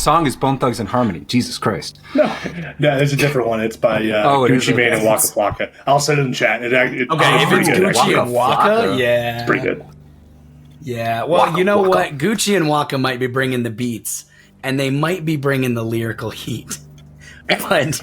song is Bone Thugs and Harmony. Jesus Christ. No, there's a different one. It's by Gucci Mane and Waka Flocka. I'll send it in chat. Okay, if it's Gucci and Waka, yeah. It's pretty good. Yeah, well, Waka, you know Waka. what? Gucci and Waka might be bringing the beats, and they might be bringing the lyrical heat. But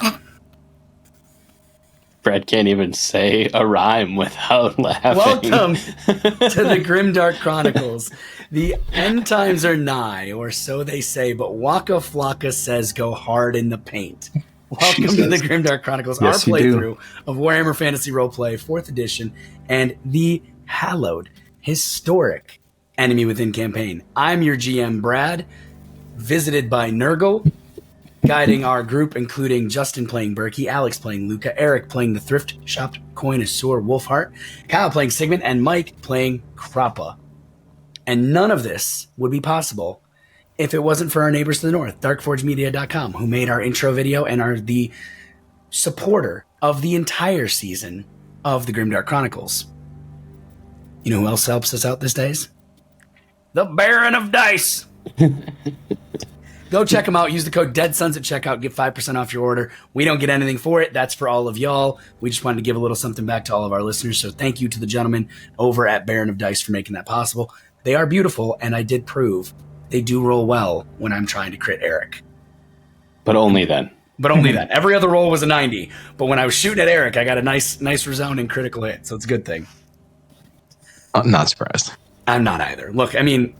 Brad can't even say a rhyme without laughing. welcome to the Grimdark Chronicles. The end times are nigh, or so they say, but Waka Flocka says go hard in the paint. Welcome to the Grimdark Chronicles, Yes, our you playthrough of Warhammer Fantasy Roleplay 4th edition and the hallowed, historic Enemy Within campaign. I'm your GM, Brad, visited by Nurgle, guiding our group, including Justin playing Burky, Alex playing Luca, Eric playing the thrift shop connoisseur Wolfhart, Kyle playing Segemund, and Mike playing Kroppa. And none of this would be possible if it wasn't for our neighbors to the north, darkforgemedia.com, who made our intro video and are the supporter of the entire season of the Grimdark Chronicles. You know who else helps us out these days? The Baron of Dice. Go check them out. Use the code DEADSONS at checkout. Get 5% off your order. We don't get anything for it. That's for all of y'all. We just wanted to give a little something back to all of our listeners. So thank you to the gentlemen over at Baron of Dice for making that possible. They are beautiful, and I did prove they do roll well when I'm trying to crit Eric. But only then. But only then. Every other roll was a 90. But when I was shooting at Eric, I got a nice resounding critical hit. So it's a good thing. I'm not surprised. I'm not either. Look, I mean,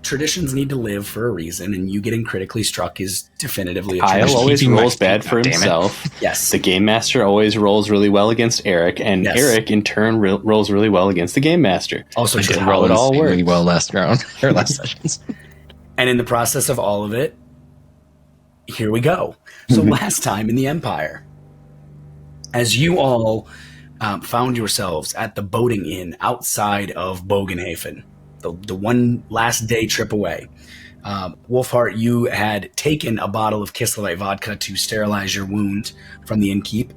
traditions need to live for a reason, and you getting critically struck is definitively a Kyle tradition. always Keeping my rolls feet, bad for goddammit. himself. Yes. The Game Master always rolls really well against Eric, and Yes. Eric, in turn, rolls really well against the Game Master. Also I true. did how roll it all insanely works. well last round or last sessions. And in the process of all of it, here we go. So last time in the Empire, as you all found yourselves at the boating inn outside of Bogenhafen, the one last day trip away, Wolfhart, you had taken a bottle of Kisleite vodka to sterilize your wound from the innkeep,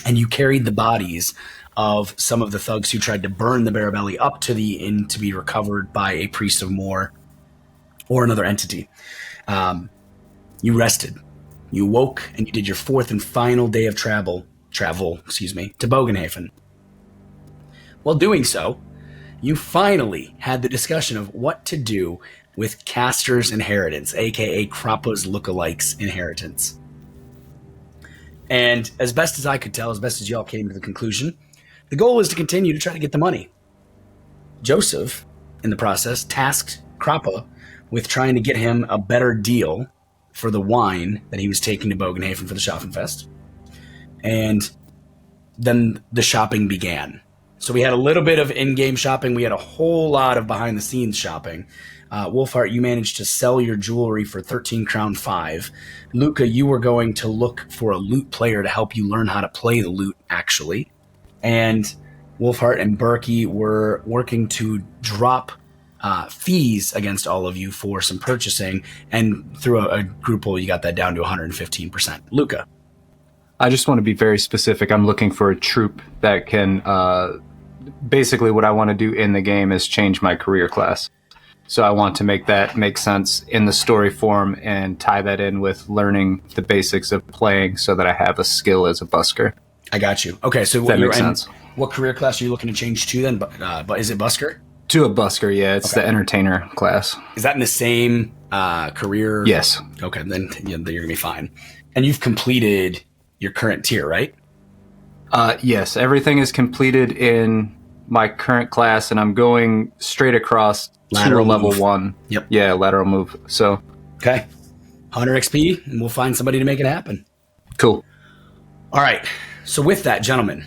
and you carried the bodies of some of the thugs who tried to burn the Barabelli up to the inn to be recovered by a priest of Moor or another entity. You rested. You woke, and you did your 4th and final day of travel, to Bogenhafen. While doing so, you finally had the discussion of what to do with Castor's inheritance, aka Kroppa's lookalikes inheritance. And as best as I could tell, as best as y'all came to the conclusion, the goal was to continue to try to get the money. Joseph, in the process, tasked Kroppa with trying to get him a better deal for the wine that he was taking to Bogenhafen for the Schaffenfest. And then the shopping began. So we had a little bit of in-game shopping. We had a whole lot of behind-the-scenes shopping. Wolfhart, you managed to sell your jewelry for 13 crown 5. Luca, you were going to look for a lute player to help you learn how to play the lute, actually. And Wolfhart and Burky were working to drop fees against all of you for some purchasing. And through a group poll, you got that down to 115%. Luca. I just want to be very specific. I'm looking for a troop that can, basically what I want to do in the game is change my career class. So I want to make that make sense in the story form and tie that in with learning the basics of playing so that I have a skill as a busker. I got you. Okay, so That makes sense. What career class are you looking to change to then? But is it busker? To a busker, yeah. It's Okay. the entertainer class. Is that in the same career? Yes. Okay, then you're going to be fine. And you've completed your current tier, right? Yes, everything is completed in my current class, and I'm going straight across Lateral to a level move. 1. Yep. Yeah, lateral move. So, Okay. 100 XP, and we'll find somebody to make it happen. cool. All right. So with that, gentlemen,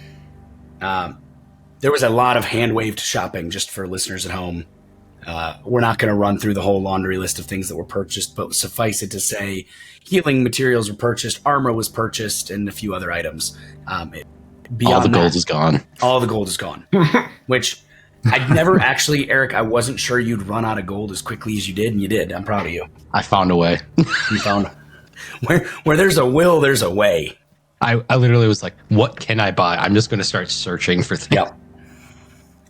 there was a lot of hand-waved shopping just for listeners at home. We're not going to run through the whole laundry list of things that were purchased, but suffice it to say, healing materials were purchased, armor was purchased, and a few other items. Beyond All the that, gold is gone. all the gold is gone. Which I'd never actually, Eric, I wasn't sure you'd run out of gold as quickly as you did, and you did. I'm proud of you. I found a way. You found where there's a will, there's a way. I literally was like, what can I buy? I'm just going to start searching for things. Yep.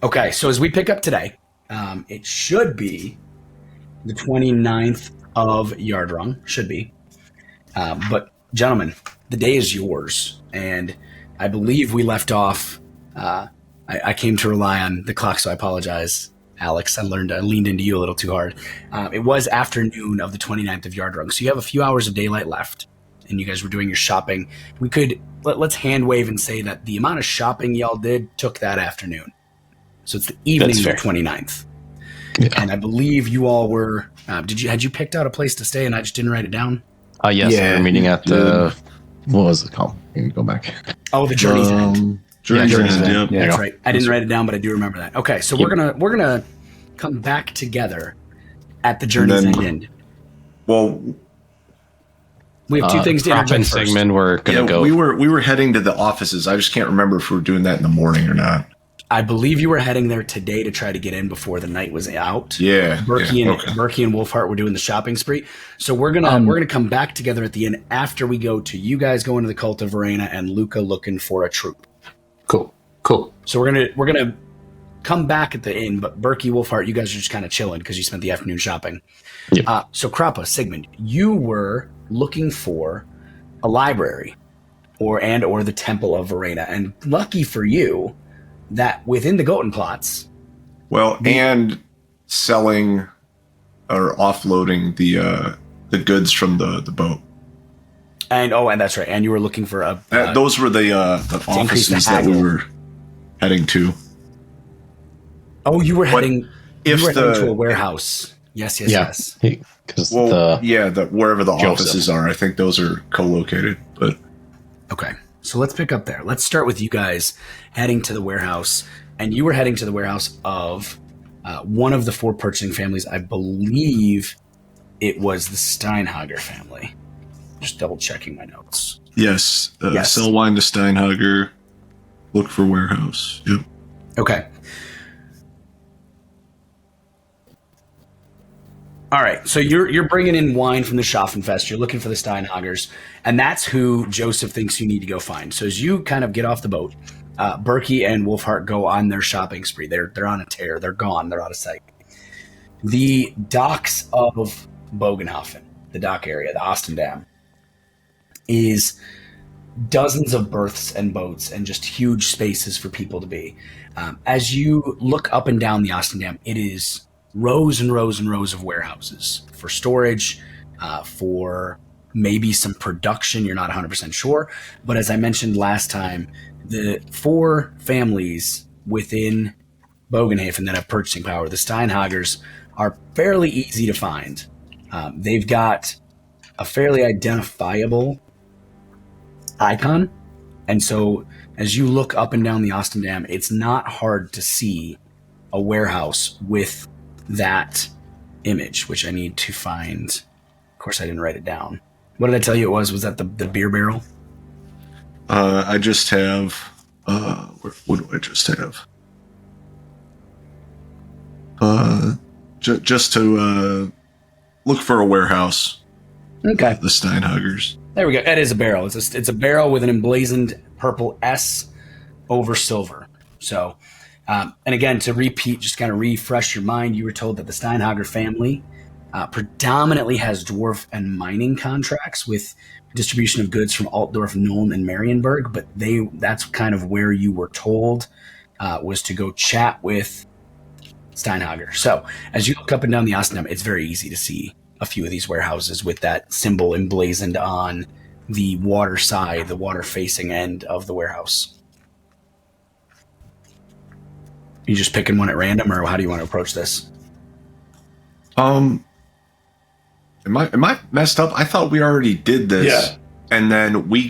Okay, so as we pick up today, it should be the 29th of Yardrung. Should be. But, gentlemen, the day is yours. And I believe we left off. I came to rely on the clock, so I apologize, Alex. I leaned into you a little too hard. It was afternoon of the 29th of Yardrung. So you have a few hours of daylight left. And you guys were doing your shopping. We could, let's hand wave and say that the amount of shopping y'all did took that afternoon. So it's the evening of the 29th. Yeah. And I believe you all were, had you picked out a place to stay and I just didn't write it down? Yes, we were meeting at the, what was it called? Let me go back. Oh, the Journey's End. Journey's End. Yeah, that's right. I didn't write it down, but I do remember that. Okay, so we're gonna come back together at the Journey's End. Well, we have two things to Kroppa and Segemund were gonna go. We were heading to the offices. I just can't remember if we were doing that in the morning or not. I believe you were heading there today to try to get in before the night was out. Yeah. Burky and Wolfhart were doing the shopping spree. So we're gonna come back together at the end after we go to you guys going to the Cult of Verena and Luca looking for a troop. Cool. So we're gonna come back at the inn, but Burky, Wolfhart, you guys are just kind of chilling because you spent the afternoon shopping. Yep. So Kroppa, Segemund, you were looking for a library or the Temple of Verena, and lucky for you that within the Goten plots. Well, and selling or offloading the goods from the boat. And that's right. And you were looking for those were the offices that we were heading to. Oh, you were heading to a warehouse. Yes. Because wherever the offices are, I think those are co-located. But okay. So let's pick up there. Let's start with you guys heading to the warehouse. And you were heading to the warehouse of one of the 4 purchasing families. I believe it was the Steinhager family. Just double checking my notes. Yes. Sell wine to Steinhager. Look for warehouse. Yep. Okay. All right, so you're bringing in wine from the Schaffenfest. You're looking for the Steinhagers, and that's who Joseph thinks you need to go find. So as you kind of get off the boat, Burky and Wolfhart go on their shopping spree. They're on a tear. They're gone. They're out of sight. The docks of Bogenhafen, the dock area, the Ostendam, is dozens of berths and boats and just huge spaces for people to be. As you look up and down the Ostendam, it is rows and rows and rows of warehouses for storage, for maybe some production. You're not 100% sure. But as I mentioned last time, the 4 families within Bogenhafen that have purchasing power, the Steinhagers, are fairly easy to find. They've got a fairly identifiable icon. And so as you look up and down the Ostendam, it's not hard to see a warehouse with that image, which I need to find. Of course, I didn't write it down. What did I tell you it was? Was that the beer barrel? I just have... what do I just have? Just to look for a warehouse. Okay. The Steinhagers. There we go. It is a barrel. It's a barrel with an emblazoned purple S over silver. So, and again, to repeat, just kind of refresh your mind, you were told that the Steinhager family predominantly has dwarf and mining contracts with distribution of goods from Altdorf, Nuln, and Marienburg, but that's kind of where you were told was to go chat with Steinhager. So as you look up and down the Ostendam, it's very easy to see a few of these warehouses with that symbol emblazoned on the water side, the water facing end of the warehouse. You just picking one at random, or how do you want to approach this? Am I messed up? I thought we already did this. Yeah. And then we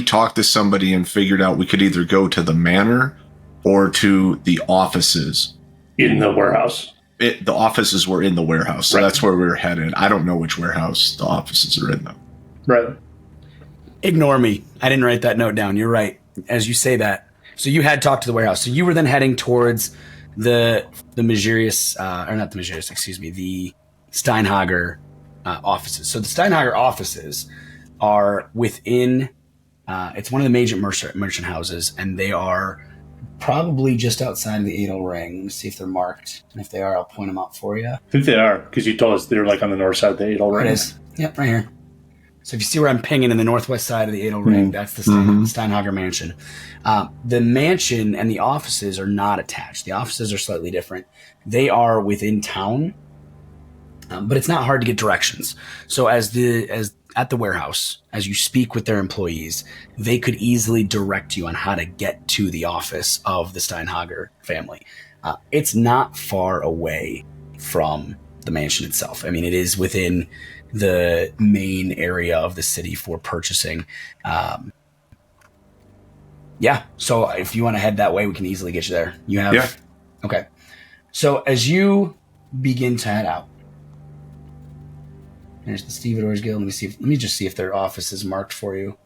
talked to somebody and figured out we could either go to the manor or to the offices. In the warehouse. The offices were in the warehouse, so that's where we were headed. I don't know which warehouse the offices are in, though. Right. Ignore me. I didn't write that note down. You're right. As you say that. So you had talked to the warehouse. So you were then heading towards the Magirius, or not the Magirius, excuse me, the Steinhager offices. So the Steinhager offices are within, it's one of the major merchant houses, and they are Probably just outside of the Adel Ring. Let me see if they're marked. And if they are, I'll point them out for you. I think they are, because you told us they're like on the north side of the Adel Ring. There it is. Yep, right here. So if you see where I'm pinging in the northwest side of the Adel Ring, that's the Steinhager Mansion. The mansion and the offices are not attached. The offices are slightly different. They are within town, but it's not hard to get directions. So as at the warehouse, as you speak with their employees, they could easily direct you on how to get to the office of the Steinhager family. It's not far away from the mansion itself. I mean, it is within the main area of the city for purchasing. So if you want to head that way, we can easily get you there. You have... Yeah. Okay. So as you begin to head out, there's the Stevedores Guild. Let me just see if their office is marked for you.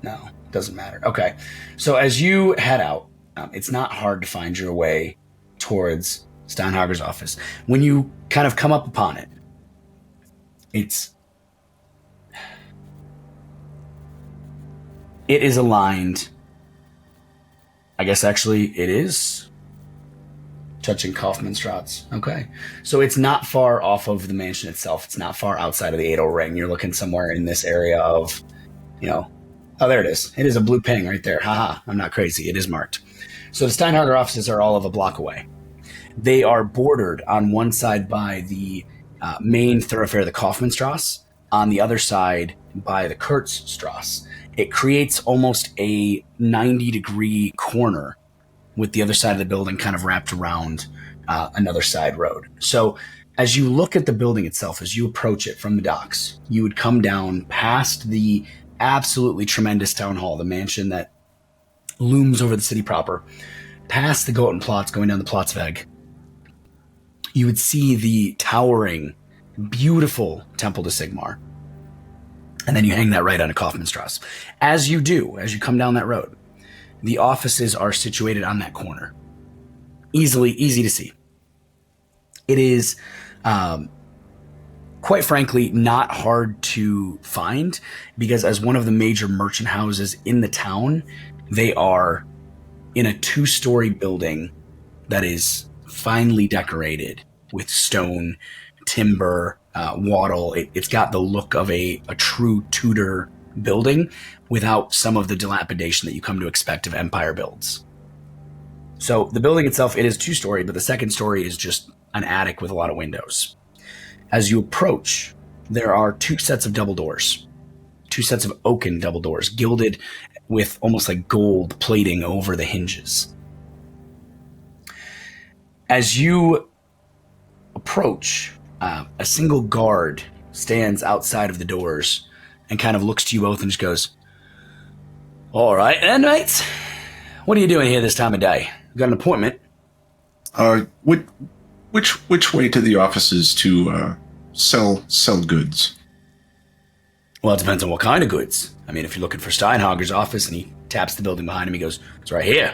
No, doesn't matter. Okay. So as you head out, it's not hard to find your way towards Steinhager's office. When you kind of come up upon it, it is aligned. I guess actually it is touching Kaufmannstrasse. Okay. So it's not far off of the mansion itself. It's not far outside of the Adel Ring. You're looking somewhere in this area of, oh, there it is. It is a blue ping right there. Haha, I'm not crazy. It is marked. So the Steinhager offices are all of a block away. They are bordered on one side by the main thoroughfare, the Kaufmannstrasse, on the other side by the Kurzstrasse. It creates almost a 90-degree corner with the other side of the building kind of wrapped around another side road. So as you look at the building itself, as you approach it from the docks, you would come down past the absolutely tremendous town hall, the mansion that looms over the city proper, past the Goten Platz, going down the Platzweg. You would see the towering, beautiful Temple to Sigmar. And then you hang that right on a Kaufmannstrasse. As you come down that road, the offices are situated on that corner. Easy to see. It is, quite frankly, not hard to find because as one of the major merchant houses in the town, they are in a 2-story building that is finely decorated with stone, timber, wattle. It's got the look of a true Tudor building without some of the dilapidation that you come to expect of Empire builds. So the building itself, it is 2-story, but the second story is just an attic with a lot of windows. As you approach, there are 2 sets of double doors, 2 sets of oaken double doors, gilded with almost like gold plating over the hinges. As you approach, a single guard stands outside of the doors and kind of looks to you both and just goes, "All right, then, mates. What are you doing here this time of day? Got an appointment?" Which way to the offices to sell goods? Well, it depends on what kind of goods. I mean, if you're looking for Steinhager's office, and he taps the building behind him, he goes, "It's right here."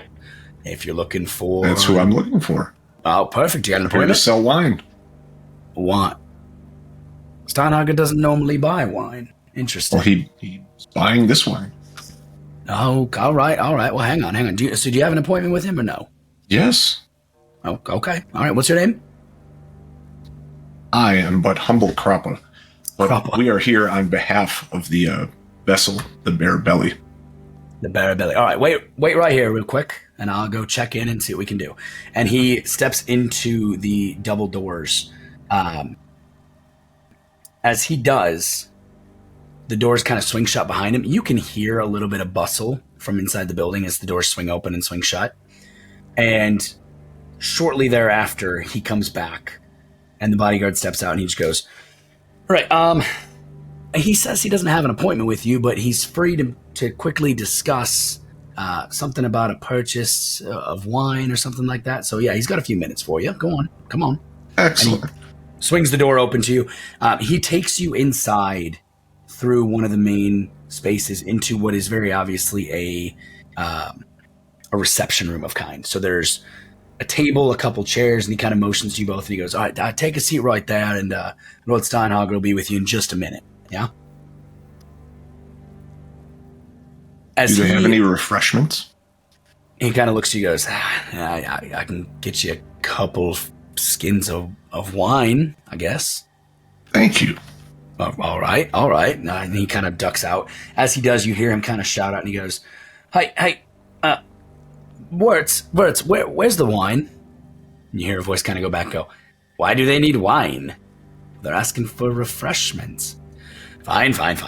If you're looking for... That's who I'm looking for. Oh, perfect. You got an I'm here appointment? to sell wine. Wine. Steinhager doesn't normally buy wine. Interesting. Well, he's buying this wine. Oh, all right. Well, hang on. Do you have an appointment with him or no? Yes. Oh, okay. All right. What's your name? I am but humble Kroppa. But Kroppa. We are here on behalf of the vessel, the Bare Belly. The Bare Belly. All right. Wait right here real quick, and I'll go check in and see what we can do. And he steps into the double doors. As he does, the doors kind of swing shut behind him. You can hear a little bit of bustle from inside the building as the doors swing open and swing shut. And shortly thereafter, he comes back, and the bodyguard steps out, and he just goes, "All right, he says he doesn't have an appointment with you, but he's free to quickly discuss something about a purchase of wine or something like that. So, yeah, he's got a few minutes for you. Go on. Come on." Excellent. And he swings the door open to you. He takes you inside through one of the main spaces into what is very obviously a reception room of kind. So there's a table, a couple chairs, and he kind of motions to you both, and he goes, "All right, take a seat right there, and Lord Steinhager will be with you in just a minute." Yeah? Do they have any refreshments? He kind of looks at you, goes, I can get you a couple skins of wine, I guess. Thank you. All right. And he kind of ducks out. As he does, you hear him kind of shout out, and he goes, hey, Wirtz, where's the wine? And you hear a voice kind of go back and go, why do they need wine? They're asking for refreshments. Fine. 5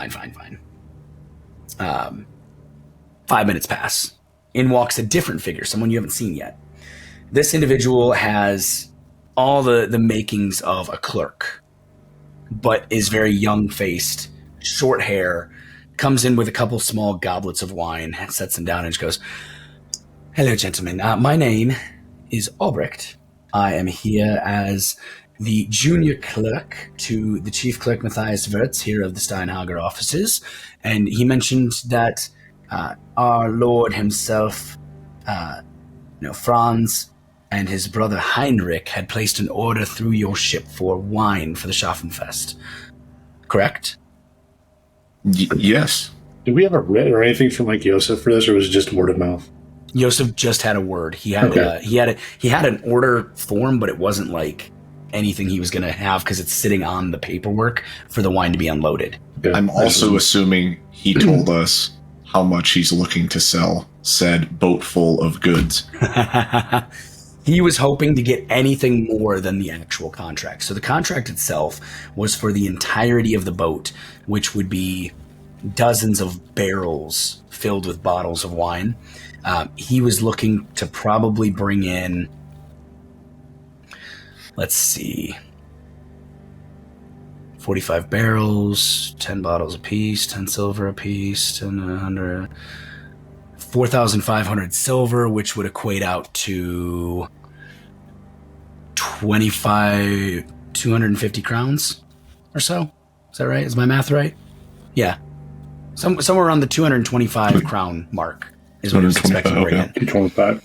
minutes pass. In walks a different figure, someone you haven't seen yet. This individual has all the makings of a clerk, but is very young-faced, short hair, comes in with a couple small goblets of wine, sets them down, and just goes, hello, gentlemen. My name is Albrecht. I am here as the junior clerk to the chief clerk Matthias Wirtz here of the Steinhager offices, and he mentioned that our lord himself, Franz, and his brother Heinrich had placed an order through your ship for wine for the Schaffenfest. Correct? Yes. Did we have a writ or anything from like Joseph for this, or was it just word of mouth? Joseph just had a word. He had an order form, but it wasn't like anything he was going to have because it's sitting on the paperwork for the wine to be unloaded. Okay. I'm also assuming he told us how much he's looking to sell said boat full of goods. He was hoping to get anything more than the actual contract. So the contract itself was for the entirety of the boat, which would be dozens of barrels filled with bottles of wine. He was looking to probably bring in, let's see, 45 barrels, 10 bottles apiece, 10 silver apiece, 100, 4,500 silver, which would equate out to 250 crowns or so. Is that right? Is my math right? Yeah. Somewhere around the 225 crown mark is what he's expecting to bring in. 225.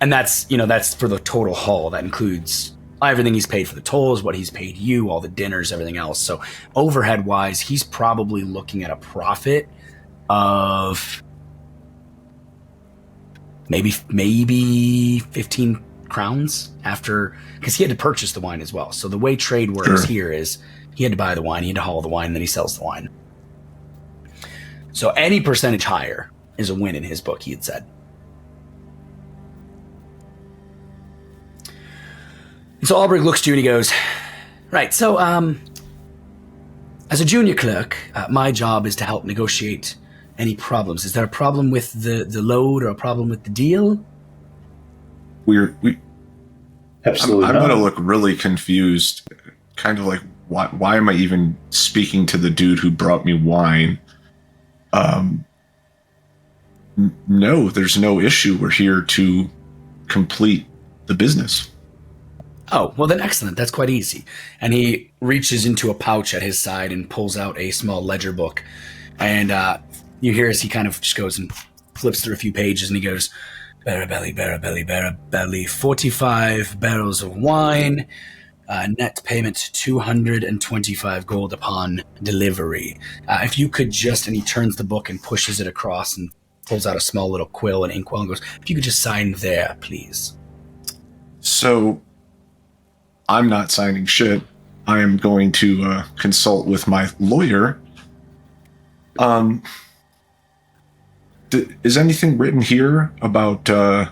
And that's for the total haul. That includes everything he's paid for the tolls, what he's paid you, all the dinners, everything else. So overhead wise, he's probably looking at a profit of maybe 15 crowns after, because he had to purchase the wine as well. So the way trade works here is he had to buy the wine, he had to haul the wine, and then he sells the wine. So any percentage higher is a win in his book, he had said. And so Albrecht looks to you and he goes, right, so as a junior clerk, my job is to help negotiate any problems. Is there a problem with the load or a problem with the deal? Absolutely. I'm going to look really confused, kind of like, why am I even speaking to the dude who brought me wine? No, there's no issue. We're here to complete the business. Oh, well then excellent. That's quite easy. And he reaches into a pouch at his side and pulls out a small ledger book. And you hear as he kind of just goes and flips through a few pages and he goes, Barabelli, 45 barrels of wine, net payment 225 gold upon delivery. If you could just, and he turns the book and pushes it across and pulls out a small little quill and inkwell and goes, if you could just sign there, please. So I'm not signing shit. I am going to consult with my lawyer. Is anything written here about the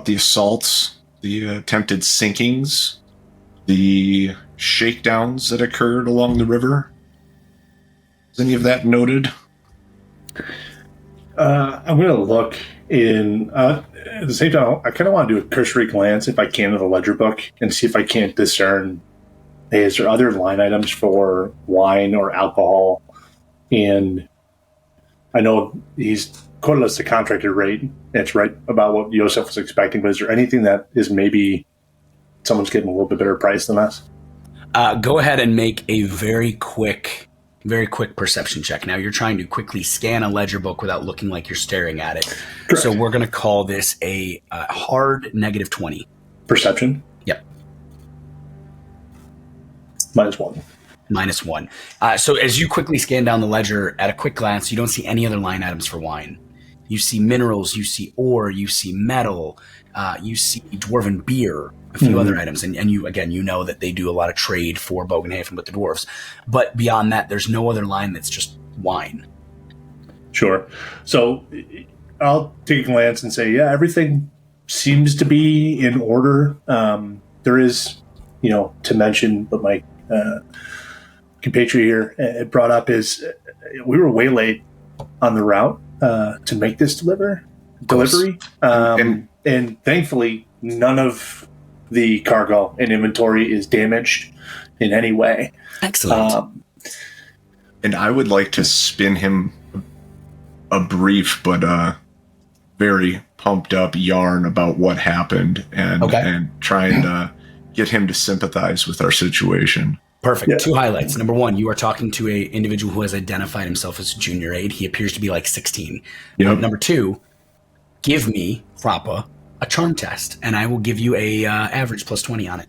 assaults, the attempted sinkings, the shakedowns that occurred along the river? Is any of that noted? I'm going to look in. At the same time, I kind of want to do a cursory glance, if I can, of the ledger book and see if I can't discern, hey, is there other line items for wine or alcohol? And I know he's quoted us the contracted rate. It's right about what Joseph was expecting, but is there anything that is maybe someone's getting a little bit better price than us? Go ahead and make a very quick perception check. Now you're trying to quickly scan a ledger book without looking like you're staring at it. Correct. So we're going to call this a hard negative 20. Perception? Yep. -1. -1. So as you quickly scan down the ledger at a quick glance, you don't see any other line items for wine. You see minerals, you see ore, you see metal, you see dwarven beer, a few other items. And you, again, you know that they do a lot of trade for Bogenhafen with the dwarves. But beyond that, there's no other line that's just wine. Sure. So I'll take a glance and say, yeah, everything seems to be in order. There is, to mention, but my compatriot here brought up is we were way late on the route to make this delivery. And thankfully, none of the cargo and inventory is damaged in any way. Excellent. And I would like to spin him a brief but very pumped up yarn about what happened and try and get him to sympathize with our situation. Perfect. Yeah. 2 highlights. Number 1, you are talking to a individual who has identified himself as a junior aide. He appears to be like 16. Yep. Number 2, give me, Kroppa, a charm test, and I will give you a average plus 20 on it.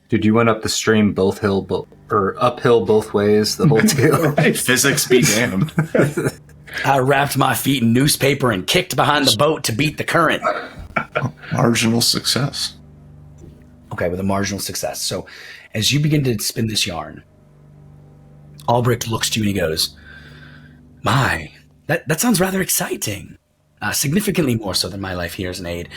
Dude, you went up the stream uphill both ways the whole deal. Right. Physics be damned. I wrapped my feet in newspaper and kicked behind the boat to beat the current. Marginal success. Okay, with a marginal success. So as you begin to spin this yarn, Albrecht looks to you and he goes, my, that sounds rather exciting. Significantly more so than my life here as an aide.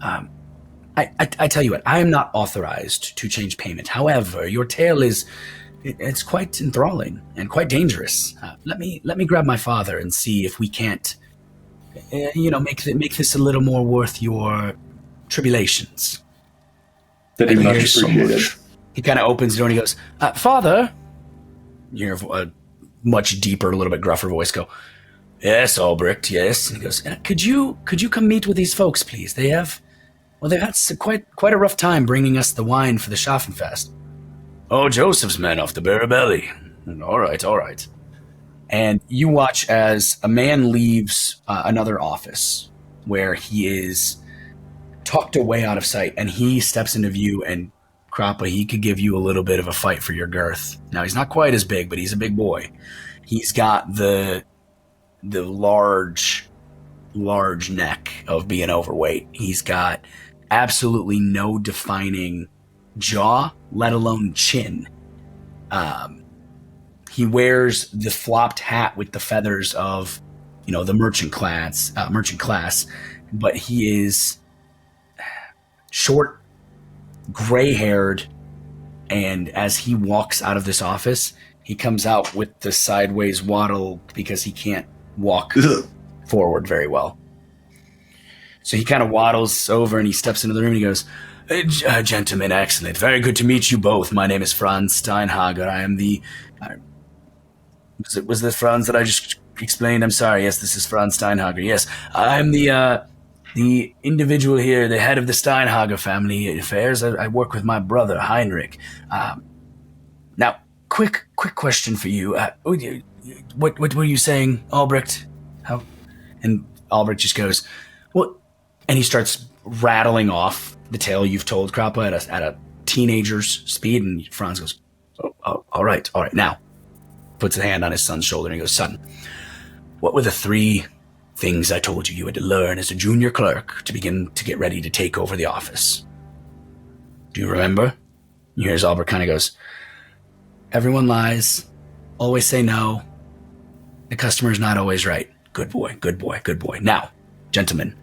I tell you what, I am not authorized to change payment. However, your tale it's quite enthralling and quite dangerous. Let me grab my father and see if we can't, make this a little more worth your tribulations. That is And much here's so appreciated. much. He kind of opens the door and he goes, Father. You hear a much deeper, a little bit gruffer voice go, yes, Albrecht, yes. And he goes, could you come meet with these folks, please? They've had quite a rough time bringing us the wine for the Schaffenfest. Oh, Joseph's men off the bare belly. All right. And you watch as a man leaves another office where he is tucked away out of sight, and he steps into view, and Kroppa, he could give you a little bit of a fight for your girth. Now, he's not quite as big, but he's a big boy. He's got the large neck of being overweight. He's got absolutely no defining jaw, let alone chin. He wears the flopped hat with the feathers of, the merchant class, but he is short, gray-haired, and as he walks out of this office, he comes out with the sideways waddle because he can't walk forward very well. So he kind of waddles over and he steps into the room and he goes, gentlemen, excellent. Very good to meet you both. My name is Franz Steinhager. I am the... was this Franz that I just explained? I'm sorry. Yes, this is Franz Steinhager. Yes, I'm the individual here, the head of the Steinhager family affairs. I work with my brother, Heinrich. Now, quick question for you. What were you saying, Albrecht? How? And Albrecht just goes, well, and he starts rattling off the tale you've told Kroppa at a teenager's speed, and Franz goes, all right. Now, puts a hand on his son's shoulder and he goes, son, what were the 3 things I told you had to learn as a junior clerk to begin to get ready to take over the office? Do you remember? You hear Albert kind of goes, everyone lies, always say no, the customer's not always right. Good boy. Now, gentlemen,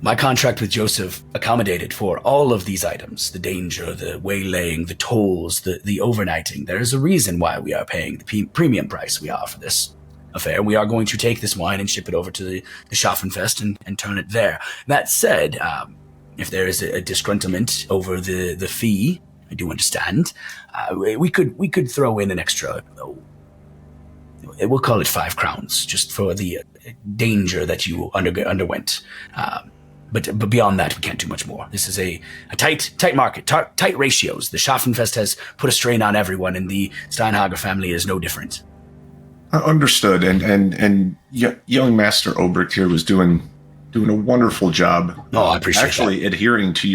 my contract with Joseph accommodated for all of these items, the danger, the waylaying, the tolls, the overnighting. There is a reason why we are paying the premium price we are for this affair. We are going to take this wine and ship it over to the Schaffenfest and turn it there. That said, if there is a disgruntlement over the fee, I do understand, we could throw in an extra, we'll call it 5 crowns, just for the danger that you underwent. But beyond that, we can't do much more. This is a tight market, tight ratios. The Schaffenfest has put a strain on everyone, and the Steinhager family is no different. Understood. And young Master Obrecht here was doing a wonderful job. Oh, I appreciate actually that. adhering to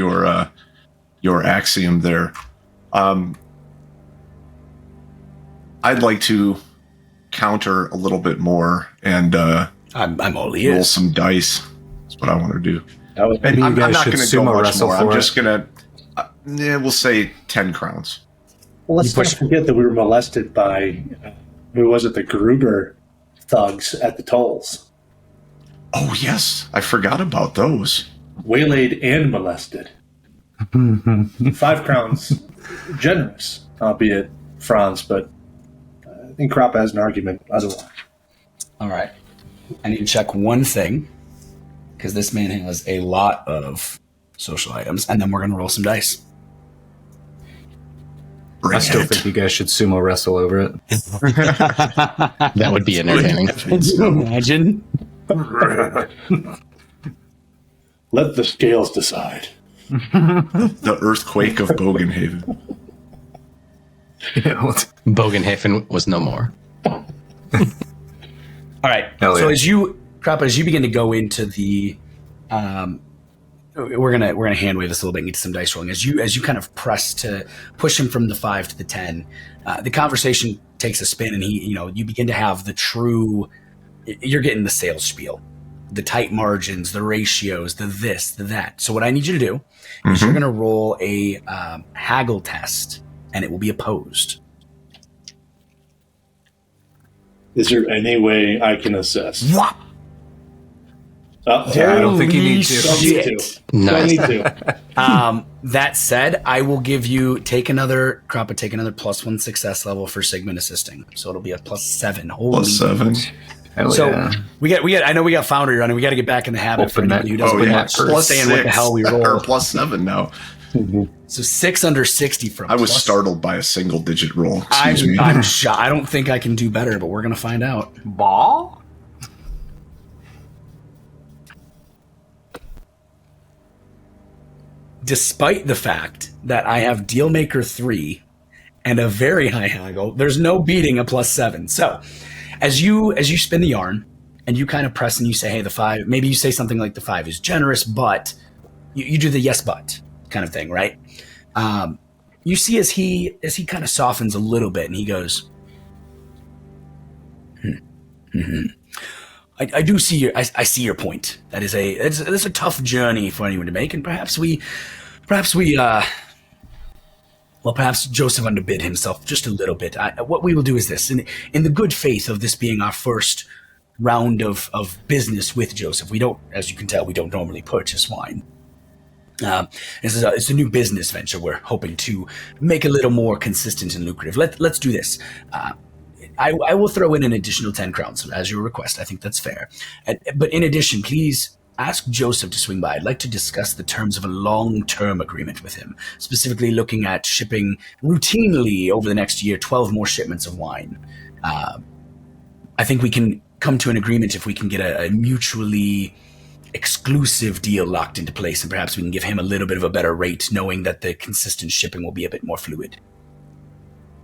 your axiom there. I'd like to counter a little bit more and I'm all roll ears. some dice. That's what I want to do. And Maybe you I'm guys not should going to go sumo much wrestle more. for I'm it. just going to, we'll say 10 crowns. Well, let's not forget that we were molested by, who was it, the Gruber thugs at the tolls. Oh, yes. I forgot about those. Waylaid and molested. 5 crowns, generous, albeit Franz, but I think Kroppa has an argument otherwise. All right. I need to check one thing, because this man has a lot of social items, and then we're going to roll some dice. Bring I still it. think you guys should sumo wrestle over it. That would be entertaining. Can you imagine? Let the scales decide. The earthquake of Bogenhafen. Bogenhafen was no more. All right. Hell So yeah. Kroppa, as you begin to go into the, we're gonna hand wave this a little bit and get to some dice rolling. As you kind of press to push him from the 5 to the 10, the conversation takes a spin, and you begin to have the true. You're getting the sales spiel, the tight margins, the ratios, the this, the that. So what I need you to do is you're gonna roll a haggle test, and it will be opposed. Is there any way I can assess? What? Yeah, I don't think you need to. Don't need to. Don't Nice. need to. That said, I will give you take another +1 success level for Sigmund assisting, so it'll be a +7. Holy +7. Hell So yeah. we got. I know we got Foundry running. We got to get back in the habit for Open anybody who that- doesn't Oh, yeah. understand what the hell we roll. Or +7 now. So 6 under 60 from. I was plus- startled by a single digit roll. Excuse me. I'm shocked. I don't think I can do better, but we're gonna find out. Ball? Despite the fact that I have Dealmaker 3 and a very high haggle, there's no beating a +7. So, as you spin the yarn and you kind of press and you say, "Hey, the 5." Maybe you say something like, "The 5 is generous, but," you do the "yes, but" kind of thing, right? You see as he kind of softens a little bit, and he goes, I do see your I see your point. That is it's a tough journey for anyone to make, and perhaps Joseph underbid himself just a little bit. What we will do is this, in the good faith of this being our first round of business with Joseph. We don't, as you can tell, we don't normally purchase wine. It's a new business venture we're hoping to make a little more consistent and lucrative. Let's do this. I will throw in an additional 10 crowns as your request. I think that's fair. But in addition, please ask Joseph to swing by. I'd like to discuss the terms of a long-term agreement with him, specifically looking at shipping routinely over the next year 12 more shipments of wine. I think we can come to an agreement if we can get a mutually exclusive deal locked into place, and perhaps we can give him a little bit of a better rate, knowing that the consistent shipping will be a bit more fluid.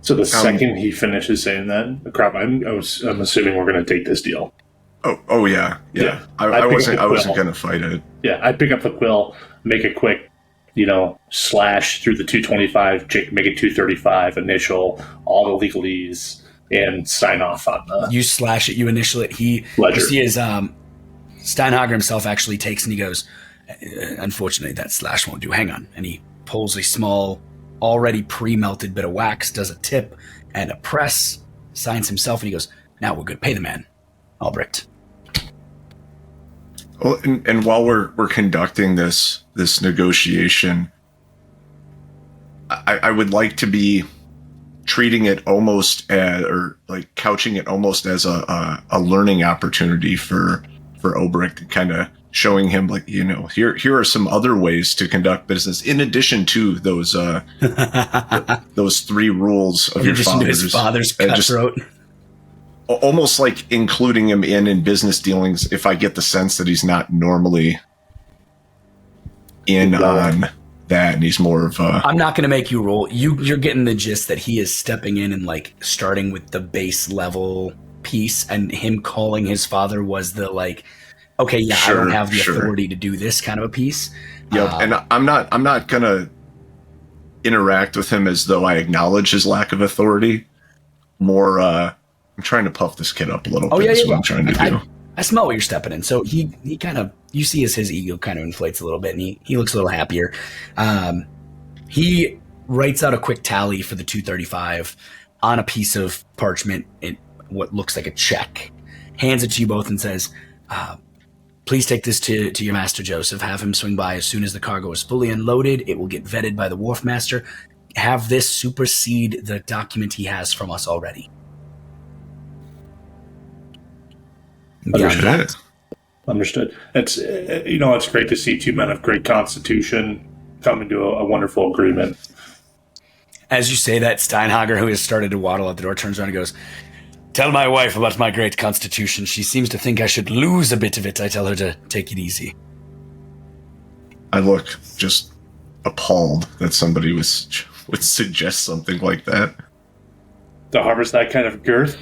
So the second he finishes saying that, I'm assuming we're going to take this deal. Oh yeah. I wasn't going to fight it. Yeah, I pick up the quill, make a quick, slash through the 225, make it 235, initial, all the legalese, and sign off on the You slash it, you initial it. You see his Steinhager himself actually takes and he goes, "Unfortunately, that slash won't do. Hang on." And he pulls a small, already pre-melted bit of wax, does a tip and a press, signs himself, and he goes, "Now we're good. Pay the man, Albrecht." Well, and while we're conducting this negotiation, I would like to be treating it almost as, or like couching it almost as a learning opportunity for Albrecht, kind of showing him like, here are some other ways to conduct business in addition to those those 3 rules of in your addition to his father's cutthroat. Almost like including him in business dealings if I get the sense that he's not normally in on that, and he's more of a... I'm not going to make you roll. You're getting the gist that he is stepping in and like starting with the base level piece, and him calling his father was the like, okay, yeah, I don't have the authority to do this kind of a piece. Yep, and I'm not going to interact with him as though I acknowledge his lack of authority. More, I'm trying to puff this kid up a little bit. That's what I'm trying to do. I smell what you're stepping in. So he kind of, you see as his ego kind of inflates a little bit, and he looks a little happier. He writes out a quick tally for the 235 on a piece of parchment in what looks like a check, hands it to you both and says, please take this to your master, Joseph. Have him swing by as soon as the cargo is fully unloaded. It will get vetted by the wharf master. Have this supersede the document he has from us already. Understood. It's it's great to see two men of great constitution come into a wonderful agreement. As you say that, Steinhager, who has started to waddle out the door, turns around and goes, tell my wife about my great constitution. She seems to think I should lose a bit of it. I tell her to take it easy. I look just appalled that somebody would suggest something like that. To harvest that kind of girth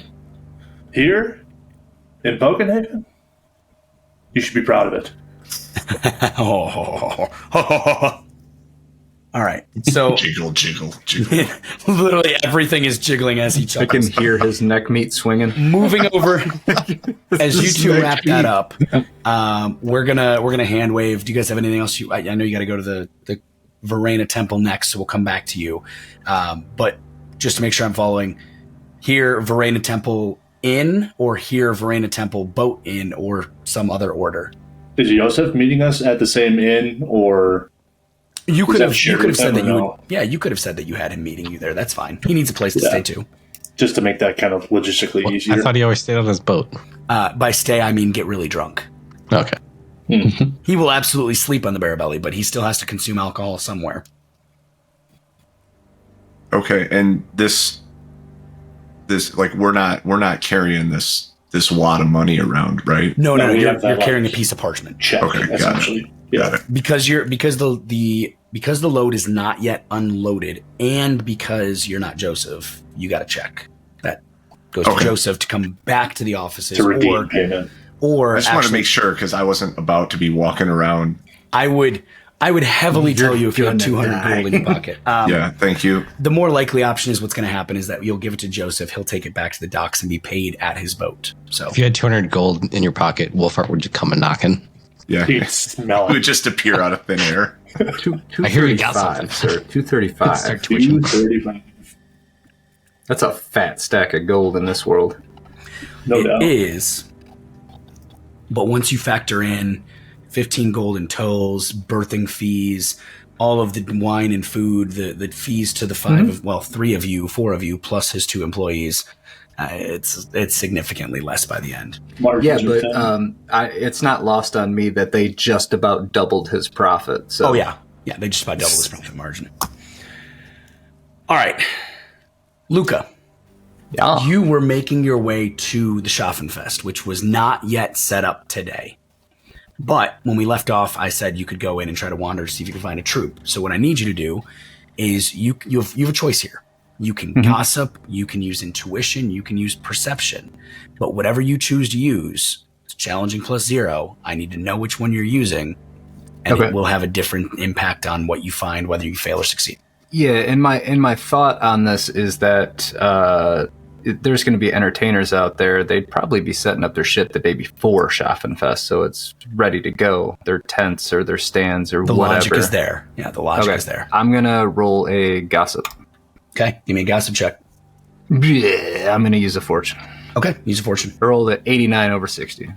here in Bogenhafen? You should be proud of it. All right. So jiggle. literally everything is jiggling as he chuckles. I can hear his neck meat swinging. Moving over as you two wrap that up. We're gonna hand wave. Do you guys have anything else? I know you got to go to the Verena Temple next, so we'll come back to you. But just to make sure I'm following, here Verena Temple Inn, or here Verena Temple Boat Inn, or some other order. Is Joseph meeting us at the same inn, or you could have said that you would, you could have said that you had him meeting you there. That's fine. He needs a place to stay too. Just to make that kind of logistically easier. I thought he always stayed on his boat. By stay, I mean get really drunk. Okay. He will absolutely sleep on the bare belly, but he still has to consume alcohol somewhere. Okay, and this like we're not carrying this wad of money around, right? No, you're carrying a piece of parchment. Check, okay, essentially. Got it. Because the load is not yet unloaded, and because you're not Joseph, you got to check. That goes to Joseph to come back to the offices to redeem payment. I just want to make sure, because I wasn't about to be walking around. I would heavily tell you if you had 200 gold in your pocket. Yeah, thank you. The more likely option is what's going to happen is that you'll give it to Joseph. He'll take it back to the docks and be paid at his boat. So if you had 200 gold in your pocket, Wolfhart would just come and knocking. Yeah, he'd smell it. Would just appear out of thin air. I hear you got something, sir. 235. 235. That's a fat stack of gold in this world. No doubt. It is. But once you factor in 15 gold in tolls, birthing fees, all of the wine and food, the fees to the four of you, plus his 2 employees, it's significantly less by the end. Yeah, but it's not lost on me that they just about doubled his profit. So. Oh, yeah. Yeah, they just about doubled his profit margin. All right. Luca. Yeah. You were making your way to the Schaffenfest, which was not yet set up today. But when we left off, I said you could go in and try to wander to see if you could find a troop. So what I need you to do is you have a choice here. You can gossip, you can use intuition, you can use perception. But whatever you choose to use, it's challenging +0. I need to know which one you're using, and it will have a different impact on what you find, whether you fail or succeed. Yeah, and my thought on this is that there's going to be entertainers out there. They'd probably be setting up their shit the day before Schaffenfest, so it's ready to go. Their tents or their stands or whatever. The logic is there. Yeah, the logic is there. I'm going to roll a gossip. Okay, give me a gossip check. Yeah, I'm going to use a fortune. Okay, use a fortune. I rolled at 89 over 60.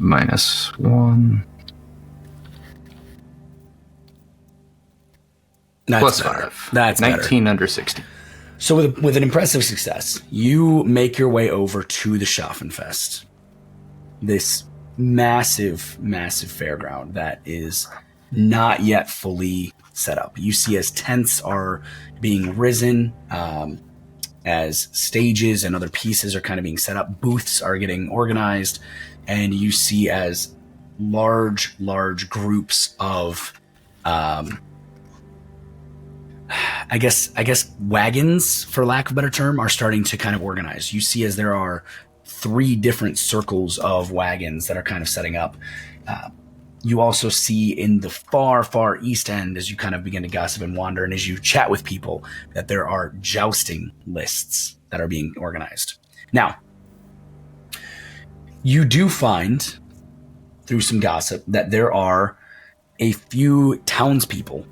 -1. That's +5. That's 19 better. under 60. So with an impressive success, you make your way over to the Schaffenfest. This massive, massive fairground that is not yet fully set up. You see as tents are being risen, as stages and other pieces are kind of being set up, booths are getting organized, and you see as large groups of I guess wagons, for lack of a better term, are starting to kind of organize. You see as there are 3 different circles of wagons that are kind of setting up. You also see in the far east end, as you kind of begin to gossip and wander, and as you chat with people, that there are jousting lists that are being organized. Now, You do find, through some gossip, that there are a few townspeople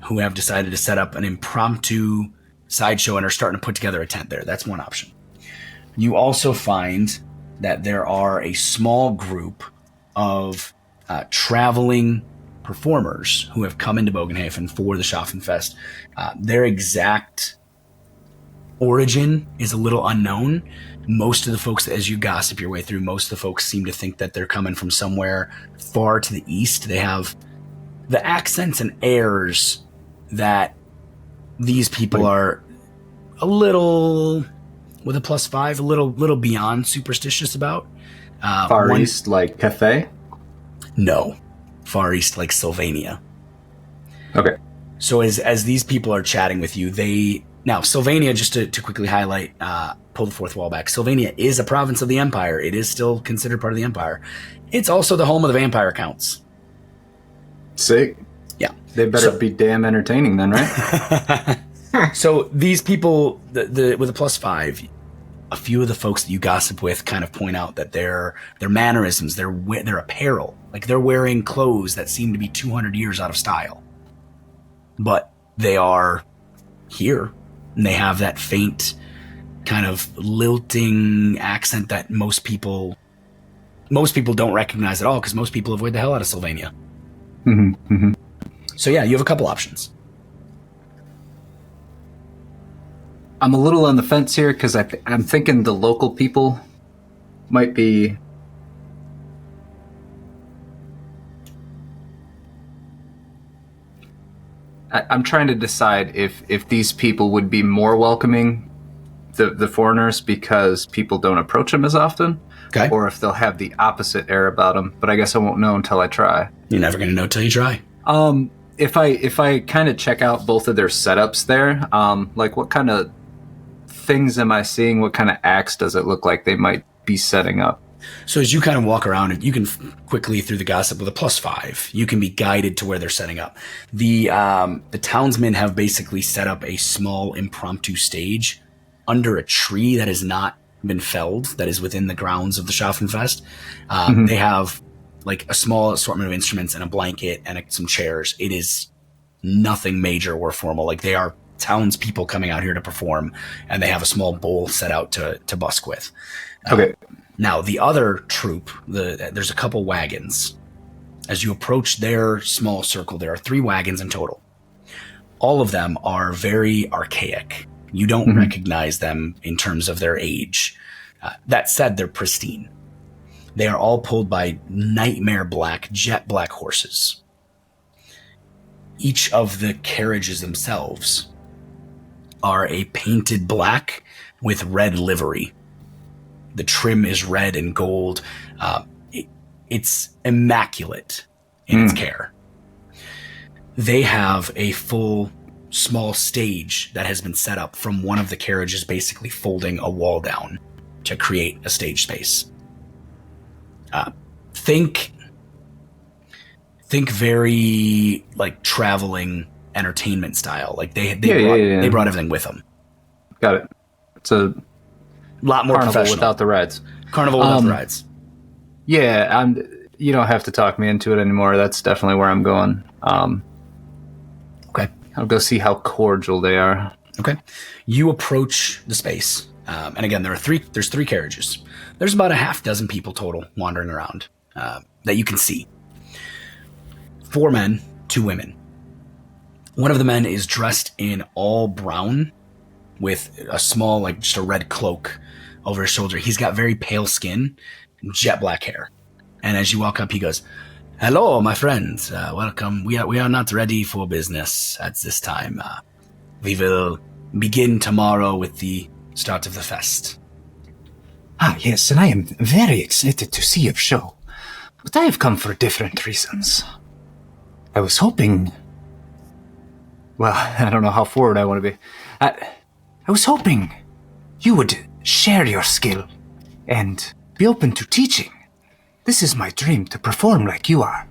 who have decided to set up an impromptu sideshow and are starting to put together a tent there. That's one option. You also find that there are a small group of traveling performers who have come into Bogenhafen for the Schaffenfest. Their exact origin is a little unknown. Most of the folks, as you gossip your way through, most of the folks seem to think that they're coming from somewhere far to the east. They have the accents and airs that these people are a little, with a +5, a little beyond superstitious about. Far East, like Cathay? No. Far East, like Sylvania. Okay. So as these people are chatting with you, now, Sylvania, just to quickly highlight, pull the fourth wall back, Sylvania is a province of the Empire. It is still considered part of the Empire. It's also the home of the vampire counts. Sick. Yeah. They better be damn entertaining then, right? So these people, with a +5, a few of the folks that you gossip with kind of point out that their mannerisms, their apparel, like they're wearing clothes that seem to be 200 years out of style. But they are here. And they have that faint kind of lilting accent that most people don't recognize at all, because most people avoid the hell out of Sylvania. Mm-hmm, mm-hmm. So yeah, you have a couple options. I'm a little on the fence here because I'm thinking the local people might be... I'm trying to decide if these people would be more welcoming the foreigners because people don't approach them as often, okay, or if they'll have the opposite air about them. But I guess I won't know until I try. You're never going to know till you try. If I kind of check out both of their setups there, like what kind of things am I seeing? What kind of acts does it look like they might be setting up? So as you kind of walk around, you can quickly, through the gossip with a +5, you can be guided to where they're setting up. The townsmen have basically set up a small impromptu stage under a tree that has not been felled, that is within the grounds of the Schaffenfest. They have like a small assortment of instruments and a blanket and some chairs. It is nothing major or formal. Like, they are townspeople coming out here to perform, and they have a small bowl set out to busk with. Okay. Now, the other troop, there's a couple wagons. As you approach their small circle, there are 3 wagons in total. All of them are very archaic. You don't recognize them in terms of their age. That said, they're pristine. They are all pulled by nightmare black, jet black horses. Each of the carriages themselves are a painted black with red livery. The trim is red and gold. It's immaculate in its care. They have a full small stage that has been set up from one of the carriages, basically folding a wall down to create a stage space. Think very like traveling entertainment style. Like they brought everything with them. Got it. It's a lot more carnival professional. without the rides. Carnival without the rides. Yeah, you don't have to talk me into it anymore. That's definitely where I'm going. Okay. I'll go see how cordial they are. Okay. You approach the space. And again, there's 3 carriages. There's about a half dozen people total wandering around that you can see. 4 men, 2 women. One of the men is dressed in all brown with a small, like just a red cloak over his shoulder. He's got very pale skin, jet black hair. And as you walk up, he goes, "Hello, my friends. Welcome. We are not ready for business at this time. We will begin tomorrow with the start of the fest." Ah, yes, and I am very excited to see your show. But I have come for different reasons. I was hoping... Well, I don't know how forward I want to be. I was hoping you would share your skill and be open to teaching. This is my dream, to perform like you are.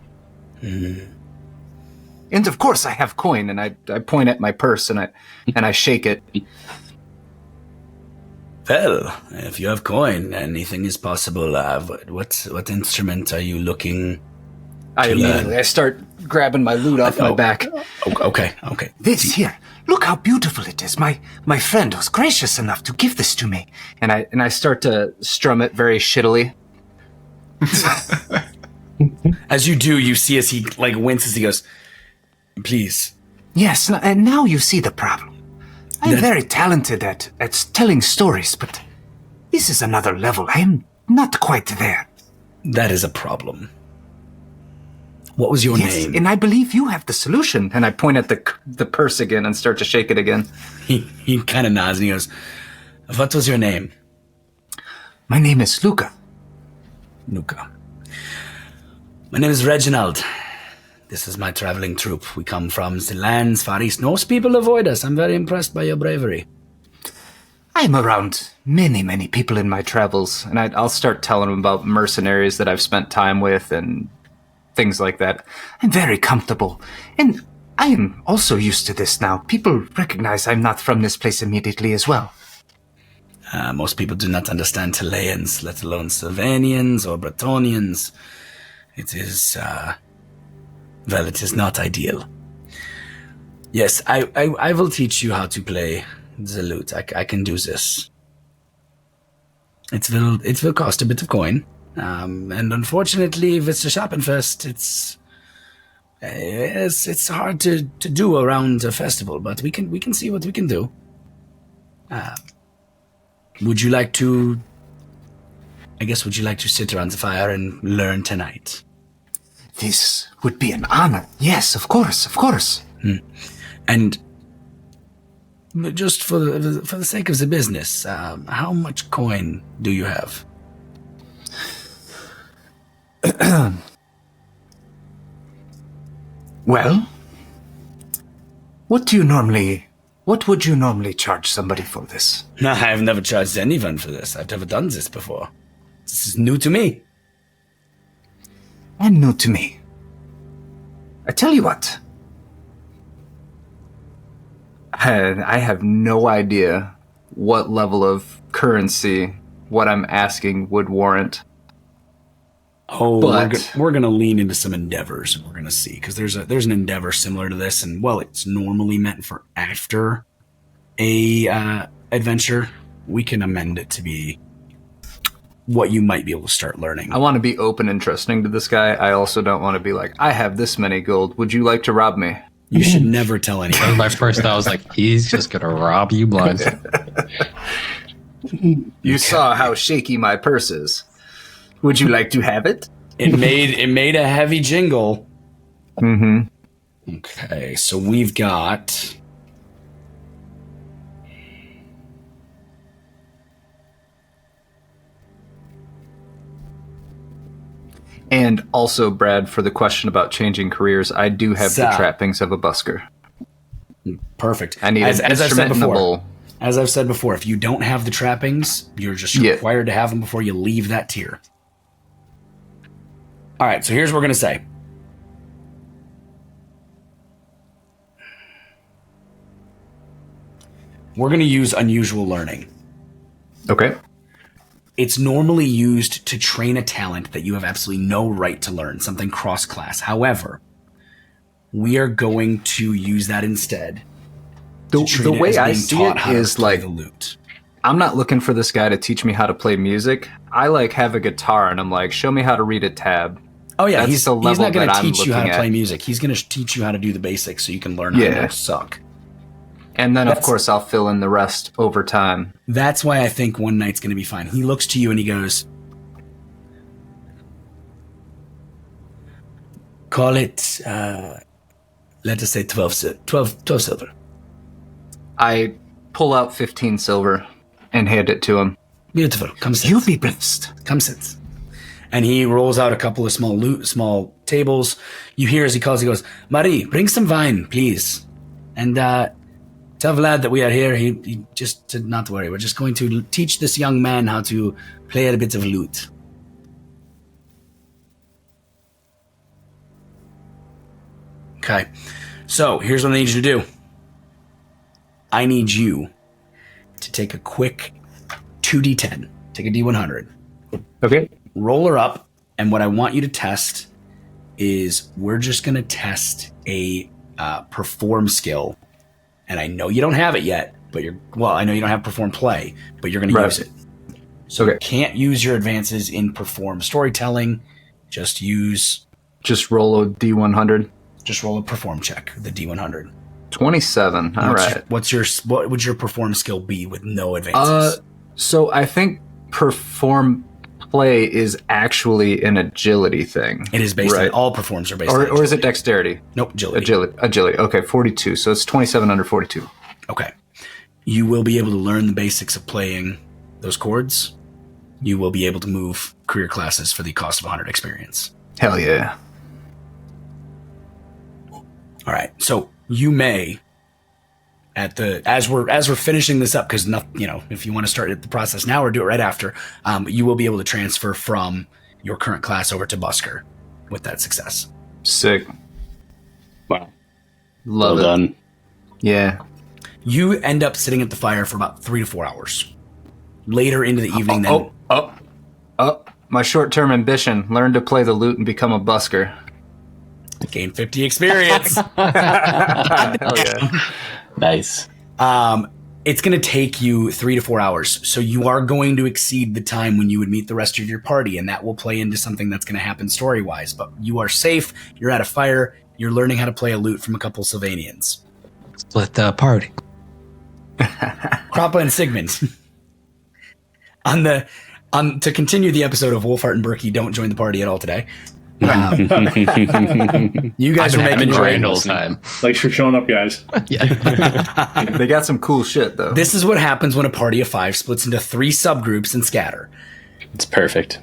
And of course I have coin, and I point at my purse and I shake it. Well, if you have coin, anything is possible. What instrument are you looking to learn? I start grabbing my lute off my back. Okay. This here. Look how beautiful it is. My friend was gracious enough to give this to me. And I start to strum it very shittily. As you do, you see as he winces, he goes, please. Yes, and now you see the problem. I'm very talented at telling stories, but this is another level. I am not quite there. That is a problem. What was your name? And I believe you have the solution. And I point at the purse again and start to shake it again. He kind of nods and he goes, what was your name? My name is Luca. Luca. My name is Reginald. This is my traveling troupe. We come from the lands far east. Most people avoid us. I'm very impressed by your bravery. I'm around many people in my travels, and I'll start telling them about mercenaries that I've spent time with and things like that. I'm very comfortable, and I am also used to this now. People recognize I'm not from this place immediately as well. Most people do not understand Chileans, let alone Sylvanians or Bretonians. It is, it is not ideal. Yes, I will teach you how to play the lute. I can do this. It will cost a bit of coin. And unfortunately, with the Schappenfest, it's hard to do around a festival, but we can see what we can do. Would you like to sit around the fire and learn tonight? This would be an honor. Yes, of course. And just for the sake of the business, how much coin do you have? Well, what would you normally charge somebody for this? No, I've never charged anyone for this. I've never done this before. This is new to me. And new to me. I tell you what. I have no idea what level of currency what I'm asking would warrant. Oh, but we're gonna lean into some endeavors, and we're gonna see, because there's an endeavor similar to this, and it's normally meant for after a adventure. We can amend it to be what you might be able to start learning. I want to be open and trusting to this guy. I also don't want to be like, I have this many gold. Would you like to rob me? You should never tell anyone. My first thought was like, he's just gonna rob you blind. You saw how shaky my purse is. Would you like to have it? It made a heavy jingle. Mm-hmm. Okay, so we've got... And also, Brad, for the question about changing careers, I do have the trappings of a busker. Perfect. I need an instrument and a bowl. As I've said before, if you don't have the trappings, you're just required to have them before you leave that tier. All right, so here's what we're going to say. We're going to use unusual learning. Okay. It's normally used to train a talent that you have absolutely no right to learn, something cross-class. However, we are going to use that instead. The way I see it is like, the lute. I'm not looking for this guy to teach me how to play music. I have a guitar and I'm like, show me how to read a tab. Oh yeah, That's he's not going to teach you how to play music. He's going to teach you how to do the basics so you can learn how to suck. And then, of course, I'll fill in the rest over time. That's why I think one night's going to be fine. He looks to you and he goes, call it, let us say 12 silver. I pull out 15 silver and hand it to him. Beautiful. Come sit. You'll be blessed. Come sit. And he rolls out a couple of small tables. You hear as he calls, he goes, Marie, bring some wine, please. And tell Vlad that we are here. He just to not worry. We're just going to teach this young man how to play a bit of lute. Okay. So here's what I need you to do. I need you to take a quick 2d10. Take a d100. Okay. Roll her up, and what I want you to test is we're just going to test a perform skill. And I know you don't have it yet, but I know you don't have perform play, but you're going to use it. So you can't use your advances in perform storytelling. Just roll a D100. Just roll a perform check, the D100. 27. All right. What would your perform skill be with no advances? So I think perform play is actually an agility thing. It is based on all performs are based on agility. Or is it dexterity? Nope, agility. Agility. Okay, 42. So it's 27 under 42. Okay. You will be able to learn the basics of playing those chords. You will be able to move career classes for the cost of 100 experience. Hell yeah. All right. So you may, as we're finishing this up, because if you want to start the process now or do it right after, you will be able to transfer from your current class over to Busker with that success. Sick. Wow. Love it. Done. Yeah. You end up sitting at the fire for about 3 to 4 hours. Later into the evening, my short-term ambition: learn to play the lute and become a busker. Gain 50 experience. Hell yeah. Nice. It's going to take you 3 to 4 hours. So you are going to exceed the time when you would meet the rest of your party, and that will play into something that's going to happen story-wise. But you are safe. You're at a fire. You're learning how to play a lute from a couple Sylvanians. Split the party. Kroppa and Segemund. To continue the episode of Wolfhart and Burky don't join the party at all today. You guys are making your the whole time. Thanks for showing up, guys. Yeah. They got some cool shit, though. This is what happens when a party of 5 splits into 3 subgroups and scatter. It's perfect.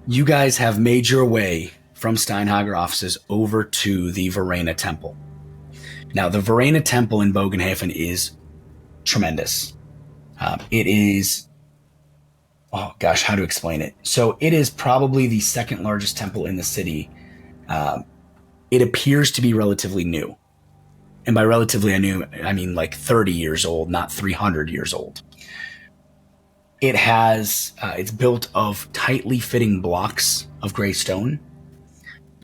You guys have made your way from Steinhager offices over to the Verena Temple. Now, the Verena Temple in Bogenhafen is tremendous. It is... Oh, gosh, how to explain it? So it is probably the second largest temple in the city. It appears to be relatively new. And by relatively I mean like 30 years old, not 300 years old. It has, it's built of tightly fitting blocks of gray stone.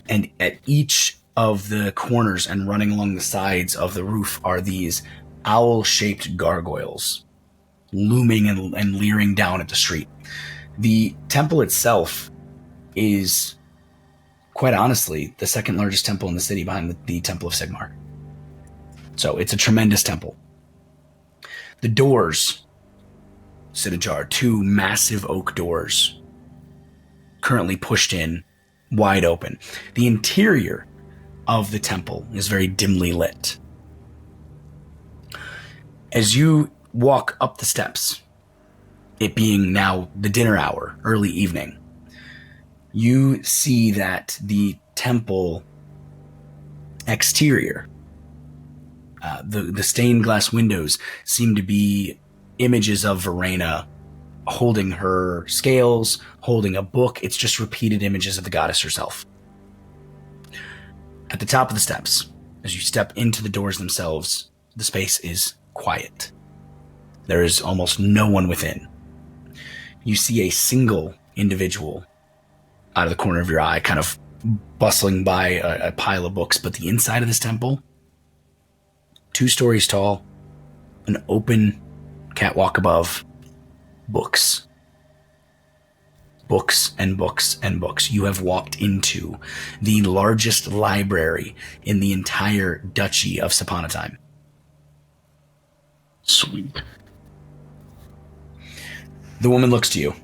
And at each of the corners and running along the sides of the roof are these owl-shaped gargoyles, looming and leering down at the street. The temple itself is, quite honestly, the second largest temple in the city behind the Temple of Sigmar. So it's a tremendous temple. The doors sit ajar, 2 massive oak doors, currently pushed in, wide open. The interior of the temple is very dimly lit. As you walk up the steps, it being now the dinner hour, early evening, you see that the temple exterior, the stained glass windows seem to be images of Verena holding her scales, holding a book. It's just repeated images of the goddess herself. At the top of the steps, as you step into the doors themselves, the space is quiet. There is almost no one within. You see a single individual out of the corner of your eye, kind of bustling by a pile of books. But the inside of this temple, 2 stories tall, an open catwalk above, books. Books and books and books. You have walked into the largest library in the entire Duchy of Saponatime. Sweet. The woman looks to you.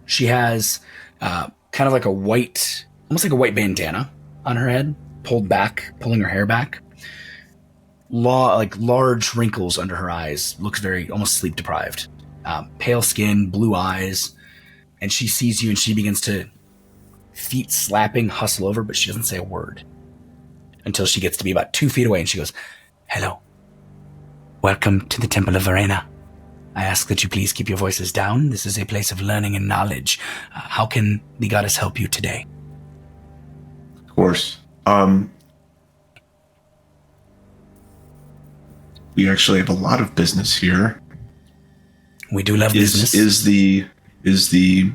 She has kind of like almost like a white bandana on her head, pulled back, pulling her hair back. Like large wrinkles under her eyes, looks very almost sleep deprived. Pale skin, blue eyes, and she sees you and she begins to, feet slapping, hustle over, but she doesn't say a word until she gets to be about 2 feet away and she goes, "Hello. Welcome to the Temple of Verena. I ask that you please keep your voices down. This is a place of learning and knowledge. How can the goddess help you today?" Of course. We actually have a lot of business here. We do love business. Is the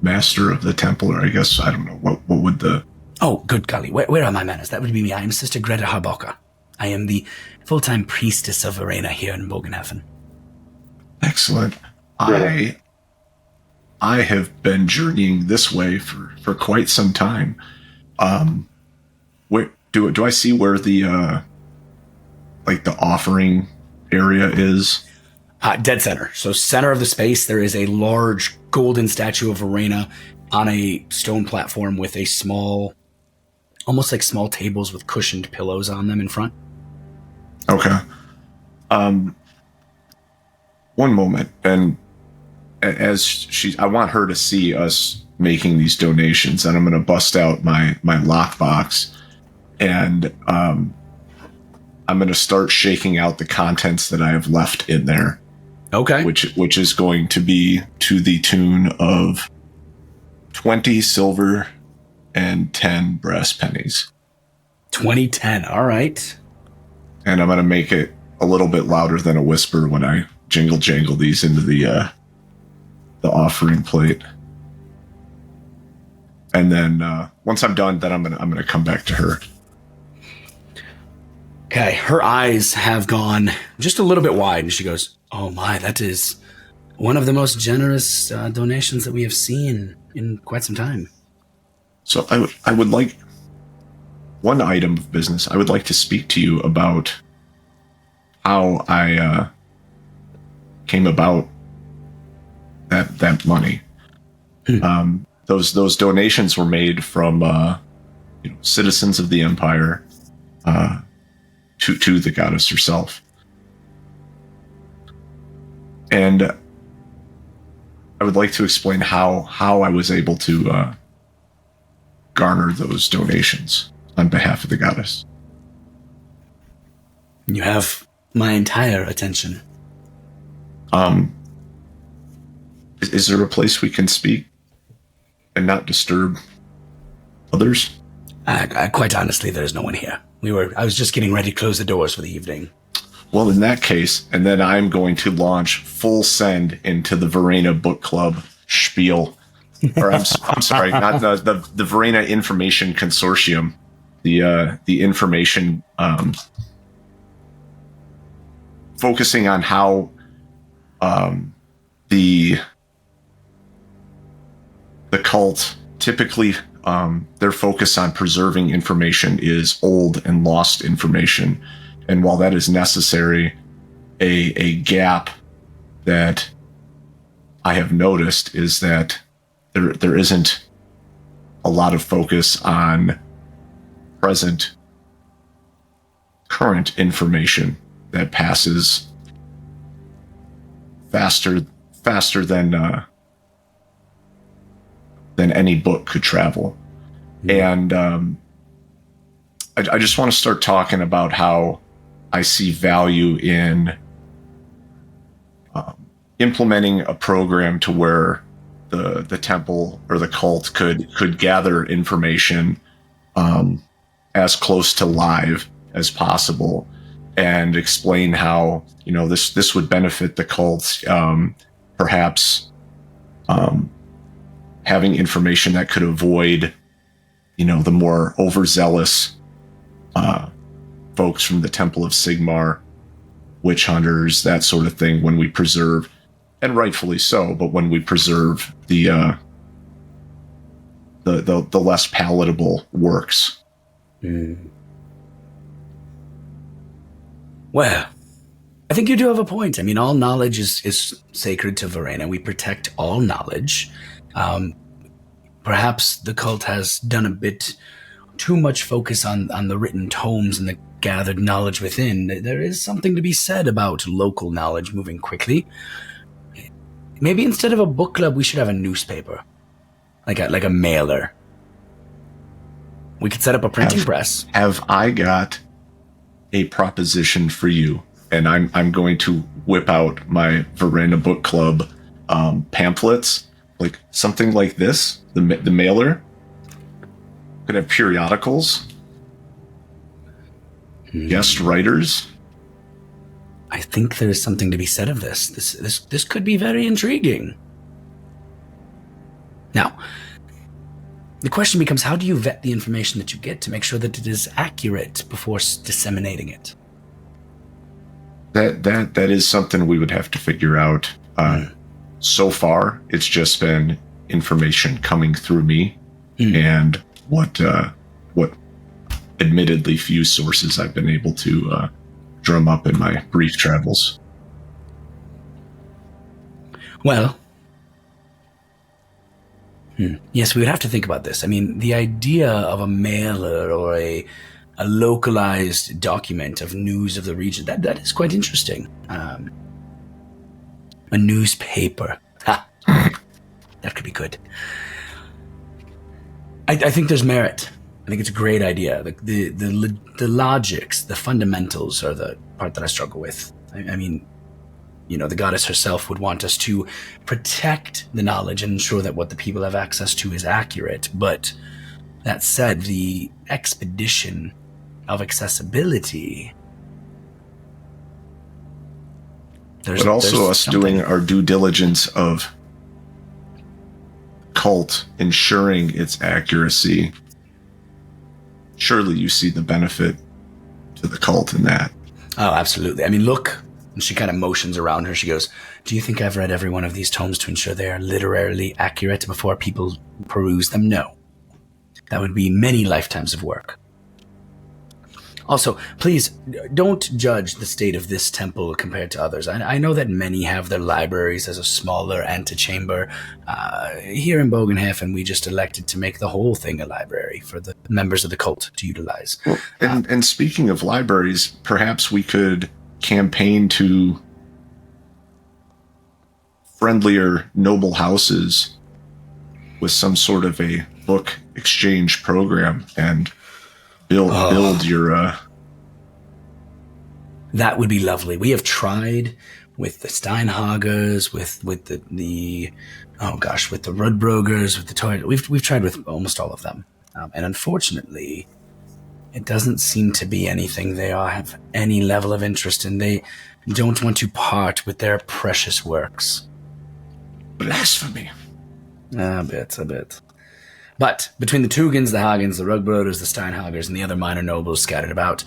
master of the temple, or I guess, I don't know, what would the... Oh, good golly, where are my manners? That would be me. I am Sister Greta Harbocker. I am the full-time priestess of Verena here in Bogenhafen. Excellent. I have been journeying this way for quite some time. Where do I see where the the offering area is? Dead center. So center of the space, there is a large golden statue of Verena on a stone platform with a small, almost like small tables with cushioned pillows on them in front. Okay. One moment, and I want her to see us making these donations, and I'm going to bust out my lockbox, and I'm going to start shaking out the contents that I have left in there. Okay. Which is going to be to the tune of 20 silver and 10 brass pennies. 2010. All right. And I'm going to make it a little bit louder than a whisper when I jangle these into the offering plate. And then once I'm done, then I'm gonna come back to her. Okay, her eyes have gone just a little bit wide, and she goes, "Oh my, that is one of the most generous donations that we have seen in quite some time." So I would like one item of business. I would like to speak to you about how I came about that money. Those donations were made from citizens of the Empire to the goddess herself. And I would like to explain how I was able to garner those donations on behalf of the goddess. You have my entire attention. Is there a place we can speak and not disturb others? Quite honestly, there is no one here. I was just getting ready to close the doors for the evening. Well, in that case, and then I'm going to launch full send into the Verena Book Club spiel. Or I'm sorry, not the Verena Information Consortium. The information focusing on how the cult typically their focus on preserving information is old and lost information. And while that is necessary, a gap that I have noticed is that there isn't a lot of focus on current information that passes faster than any book could travel. And I just want to start talking about how I see value in implementing a program to where the temple or the cult could gather information as close to live as possible, and explain how this would benefit the cult. Perhaps having information that could avoid the more overzealous folks from the Temple of Sigmar, witch hunters, that sort of thing, when we preserve, and rightfully so, but when we preserve the less palatable works. Well, I think you do have a point. I mean, all knowledge is sacred to Verena. We protect all knowledge. Perhaps the cult has done a bit too much focus on the written tomes and the gathered knowledge within. There is something to be said about local knowledge moving quickly. Maybe instead of a book club, we should have a newspaper, like a mailer. We could set up a printing press. Have I got a proposition for you? And I'm going to whip out my Verena Book Club pamphlets, like something like this. The mailer could have periodicals, guest writers. I think there is something to be said of this. This could be very intriguing. Now, the question becomes, how do you vet the information that you get to make sure that it is accurate before disseminating it? That is something we would have to figure out. So far, it's just been information coming through me, and what admittedly few sources I've been able to drum up in my brief travels. Well, yes, we would have to think about this. I mean, the idea of a mailer or a localized document of news of the region, that is quite interesting. A newspaper. Ha! That could be good. I think there's merit. I think it's a great idea. The logics, the fundamentals are the part that I struggle with. I mean, you know, the goddess herself would want us to protect the knowledge and ensure that what the people have access to is accurate. But that said, the expedition of accessibility... But also us doing our due diligence of cult, ensuring its accuracy. Surely you see the benefit to the cult in that. Oh, absolutely. I mean, look, and she kind of motions around her. She goes, do you think I've read every one of these tomes to ensure they are literally accurate before people peruse them? No. That would be many lifetimes of work. Also, please, don't judge the state of this temple compared to others. I know that many have their libraries as a smaller antechamber. Here in Bogenhafen, we just elected to make the whole thing a library for the members of the cult to utilize. Well, and speaking of libraries, perhaps we could campaign to friendlier noble houses with some sort of a book exchange program and build your that would be lovely. We have tried with the Steinhagers, with the Rudbrogers, with the Toy. We've tried with almost all of them, and unfortunately, it doesn't seem to be anything they have any level of interest in. They don't want to part with their precious works. Blasphemy. A bit. But between the Tugans, the Hagens, the Rugbroders, the Steinhagers, and the other minor nobles scattered about,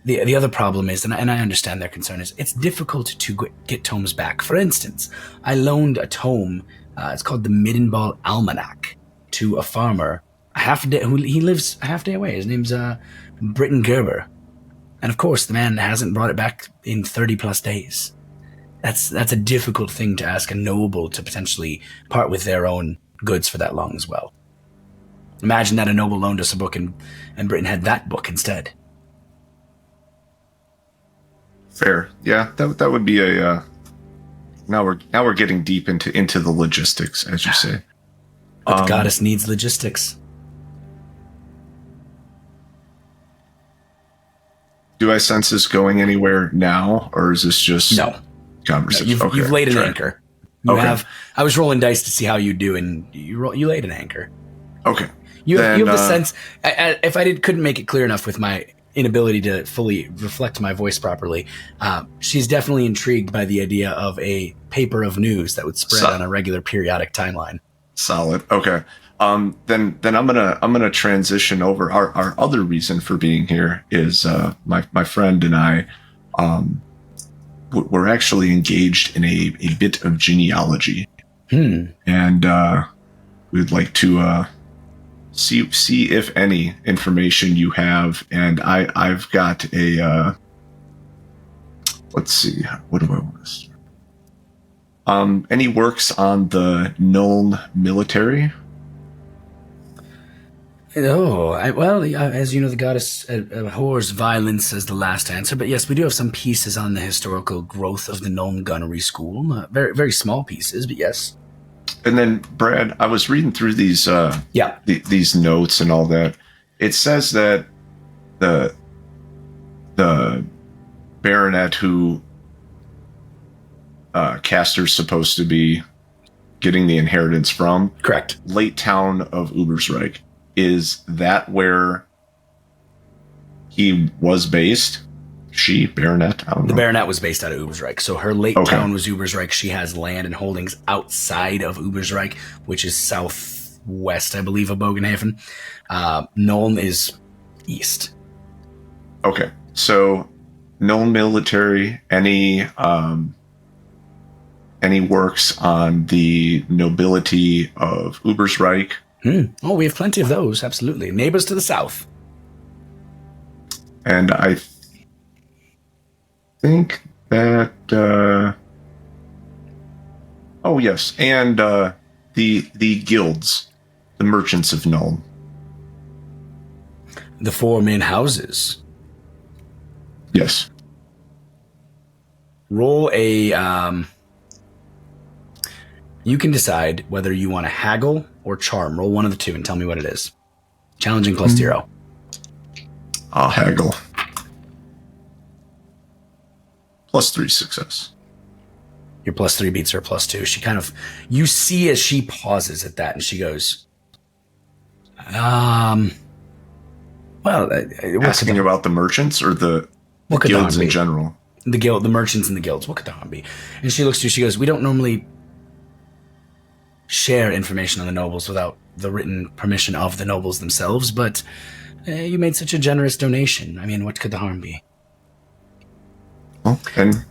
the other problem is, and I understand their concern, is it's difficult to get tomes back. For instance, I loaned a tome, it's called the Middenball Almanac, to a farmer he lives a half day away. His name's Britton Gerber. And of course, the man hasn't brought it back in 30 plus days. That's a difficult thing to ask a noble to potentially part with their own goods for that long as well. Imagine that a noble loaned us a book and Britain had that book instead. Fair. Yeah, that would be a now we're getting deep into the logistics, as you say. But the goddess needs logistics. Do I sense this going anywhere now, or is this just conversation? No, you've laid an anchor. I was rolling dice to see how you do, and you laid an anchor. Okay. You have the sense. If I couldn't make it clear enough with my inability to fully reflect my voice properly, she's definitely intrigued by the idea of a paper of news that would spread on a regular periodic timeline. Solid. Okay. Then I'm gonna transition over. Our other reason for being here is my friend and I. We're actually engaged in a bit of genealogy, and we'd like to see if any information you have. And I've got a let's see, what do I want to start? Any works on the Nuln military? As you know, the goddess abhors violence as the last answer. But yes, we do have some pieces on the historical growth of the Nuln gunnery school. Very, very small pieces, but yes. And then, Brad, I was reading through these these notes and all that. It says that the baronet who Castor's supposed to be getting the inheritance from, correct, late town of Ubersreich. Is that where he was based? she, Baronet? I don't know. The Baronet was based out of Ubersreich. So her late town was Ubersreich. She has land and holdings outside of Ubersreich, which is southwest, I believe, of Bogenhafen. Nuln is east. Okay. So, Nuln military, any works on the nobility of Ubersreich? Oh, we have plenty of those, absolutely. Neighbors to the south. And I think that oh yes, and the guilds, the merchants of Nuln. The 4 main houses. Yes. Roll a you can decide whether you want to haggle or charm. Roll one of the two and tell me what it is. Challenging plus 0. I'll haggle. +3 success. Your +3 beats her +2. She kind of, you see as she pauses at that and she goes, well, asking about the merchants or the guilds in general? The merchants and the guilds. What could the harm be? And she looks to you, she goes, we don't normally share information on the nobles without the written permission of the nobles themselves, but you made such a generous donation. I mean, what could the harm be? Well, and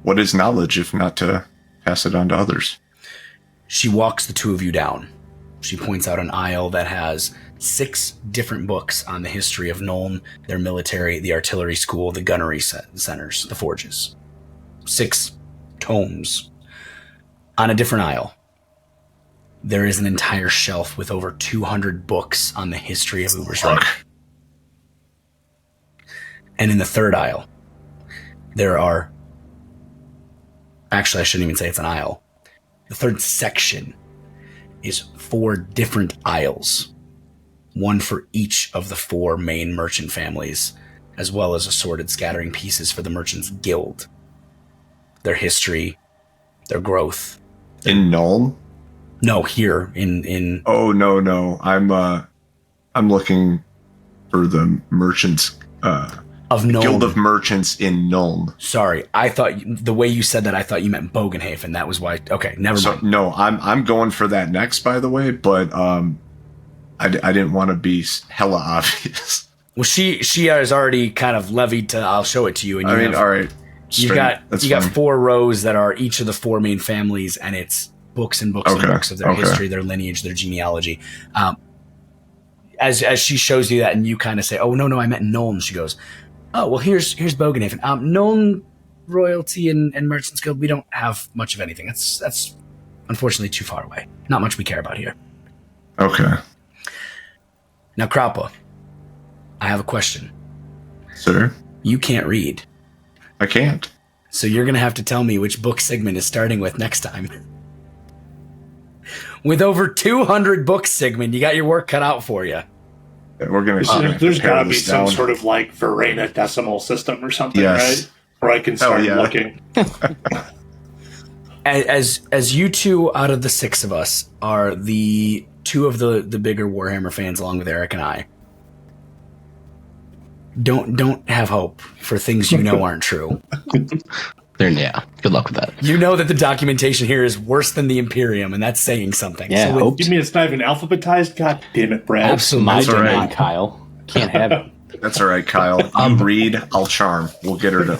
what is knowledge if not to pass it on to others? She walks the two of you down. She points out an aisle that has 6 different books on the history of Nuln, their military, the artillery school, the gunnery centers, the forges. 6 tomes. On a different aisle, there is an entire shelf with over 200 books on the history of Ubersreich. And in the third aisle, there are... Actually, I shouldn't even say it's an aisle. The third section is 4 different aisles. One for each of the 4 main merchant families, as well as assorted scattering pieces for the Merchants Guild. Their history, their growth. In Nuln? No, here in. Oh no! I'm looking for the merchants. Of Nuln. Guild of Merchants in Nuln. Sorry, I thought the way you said that, I thought you meant Bogenhafen. That was why. Okay, never mind. No, I'm going for that next, by the way. But I didn't want to be hella obvious. Well, she has already kind of levied to. I'll show it to you. And I mean, all right. You got 4 rows that are each of the 4 main families, and it's books and books and books of their history, their lineage, their genealogy. As she shows you that, and you kind of say, "Oh no, I meant Nuln." She goes, "Oh well, here's Bogenhafen. Nuln royalty and Merchants Guild. We don't have much of anything. That's unfortunately too far away. Not much we care about here." Okay. Now, Kroppa, I have a question. Sir? You can't read. I can't. So you're going to have to tell me which book Sigmund is starting with next time. With over 200 books, Sigmund, you got your work cut out for you. We're going to There's got to be some sort of like Verena decimal system or something, right? Where I can start looking. As you two out of the 6 of us are the 2 of the bigger Warhammer fans, along with Eric and I, don't have hope for things you know aren't true. Yeah, good luck with that. You know that the documentation here is worse than the Imperium, and that's saying something. Yeah, so You mean it's not even alphabetized? God damn it, Brad. Absolutely. My Kyle. Can't have it. That's all right, Kyle. You read, I'll charm. We'll get her to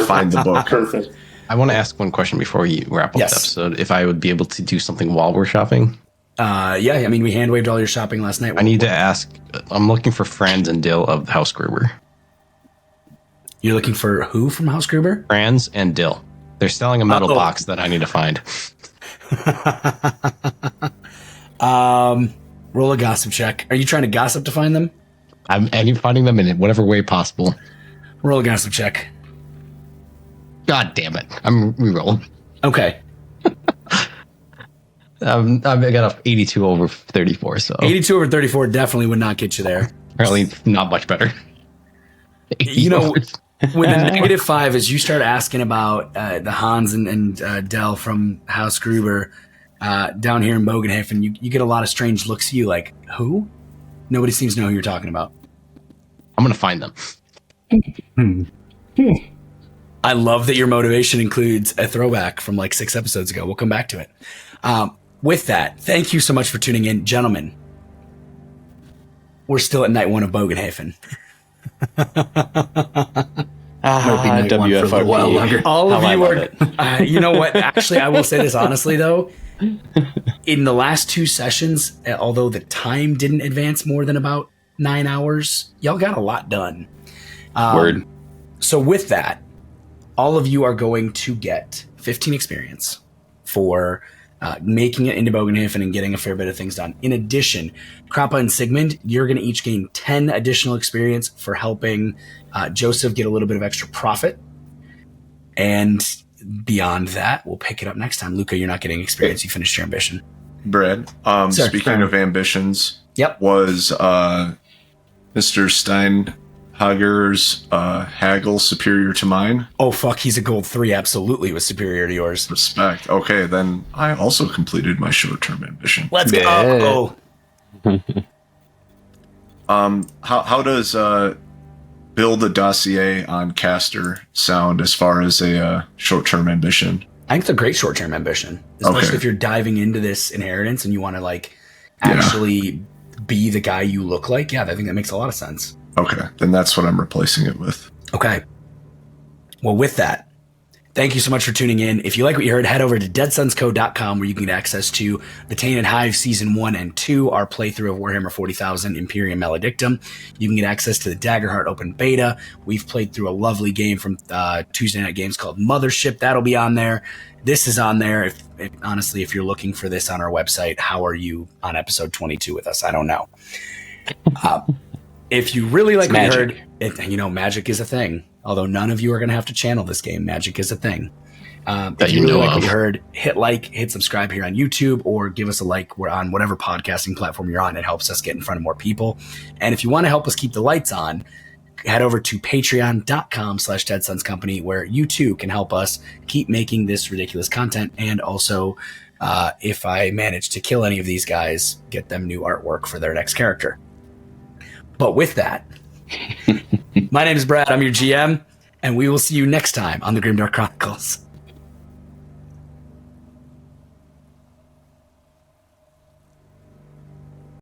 find the book. Perfect. I want to ask one question before you wrap up the episode. If I would be able to do something while we're shopping? Yeah, I mean, we hand-waved all your shopping last night. I need to ask. I'm looking for Franz and Dill of House Gruber. You're looking for who from House Gruber? Franz and Dill. They're selling a metal box that I need to find. Roll a gossip check. Are you trying to gossip to find them? I'm finding them in whatever way possible. Roll a gossip check. God damn it. I'm re-rolling. Okay. I got a 82 over 34, so 82 over 34 definitely would not get you there. Apparently not much better. You know, with a -5, as you start asking about the Hans and Dell from House Gruber down here in Bogenhafen, you get a lot of strange looks at you like, who? Nobody seems to know who you're talking about. I'm going to find them. I love that your motivation includes a throwback from like 6 episodes ago. We'll come back to it. With that, thank you so much for tuning in, gentlemen. We're still at night 1 of Bogenhafen. WFRP. All of you are. You know what? Actually, I will say this honestly, though. In the last 2 sessions, although the time didn't advance more than about 9 hours, y'all got a lot done. Word. So with that, all of you are going to get 15 experience for making it into Bogenhafen and getting a fair bit of things done. In addition, Kroppa and Segemund, you're going to each gain 10 additional experience for helping Joseph get a little bit of extra profit. And beyond that, we'll pick it up next time. Luca, you're not getting experience. You finished your ambition. Brad, speaking of ambitions, was Mr. Steinhager's haggle superior to mine? Oh, fuck, he's a gold 3. Absolutely was superior to yours. Respect. Okay, then I also completed my short-term ambition. Let's go. How does build a dossier on Caster sound as far as a short-term ambition? I think it's a great short-term ambition, especially if you're diving into this inheritance and you want to like actually be the guy you look like. Yeah, I think that makes a lot of sense. Okay, then that's what I'm replacing it with. Okay. Well, with that, thank you so much for tuning in. If you like what you heard, head over to deadsunsco.com where you can get access to The Tainted Hive Season 1 and 2, our playthrough of Warhammer 40,000 Imperium Maledictum. You can get access to the Daggerheart Open Beta. We've played through a lovely game from Tuesday Night Games called Mothership. That'll be on there. This is on there. Honestly, if you're looking for this on our website, how are you on episode 22 with us? I don't know. If you really like what you heard, magic is a thing. Although none of you are going to have to channel this game, magic is a thing. If you really like what you heard, hit like, hit subscribe here on YouTube, or give us a like. We're on whatever podcasting platform you're on. It helps us get in front of more people. And if you want to help us keep the lights on, head over to patreon.com/deadsonscompany, where you too can help us keep making this ridiculous content. And also, if I manage to kill any of these guys, get them new artwork for their next character. But with that, my name is Brad. I'm your GM, and we will see you next time on the Grimdark Chronicles.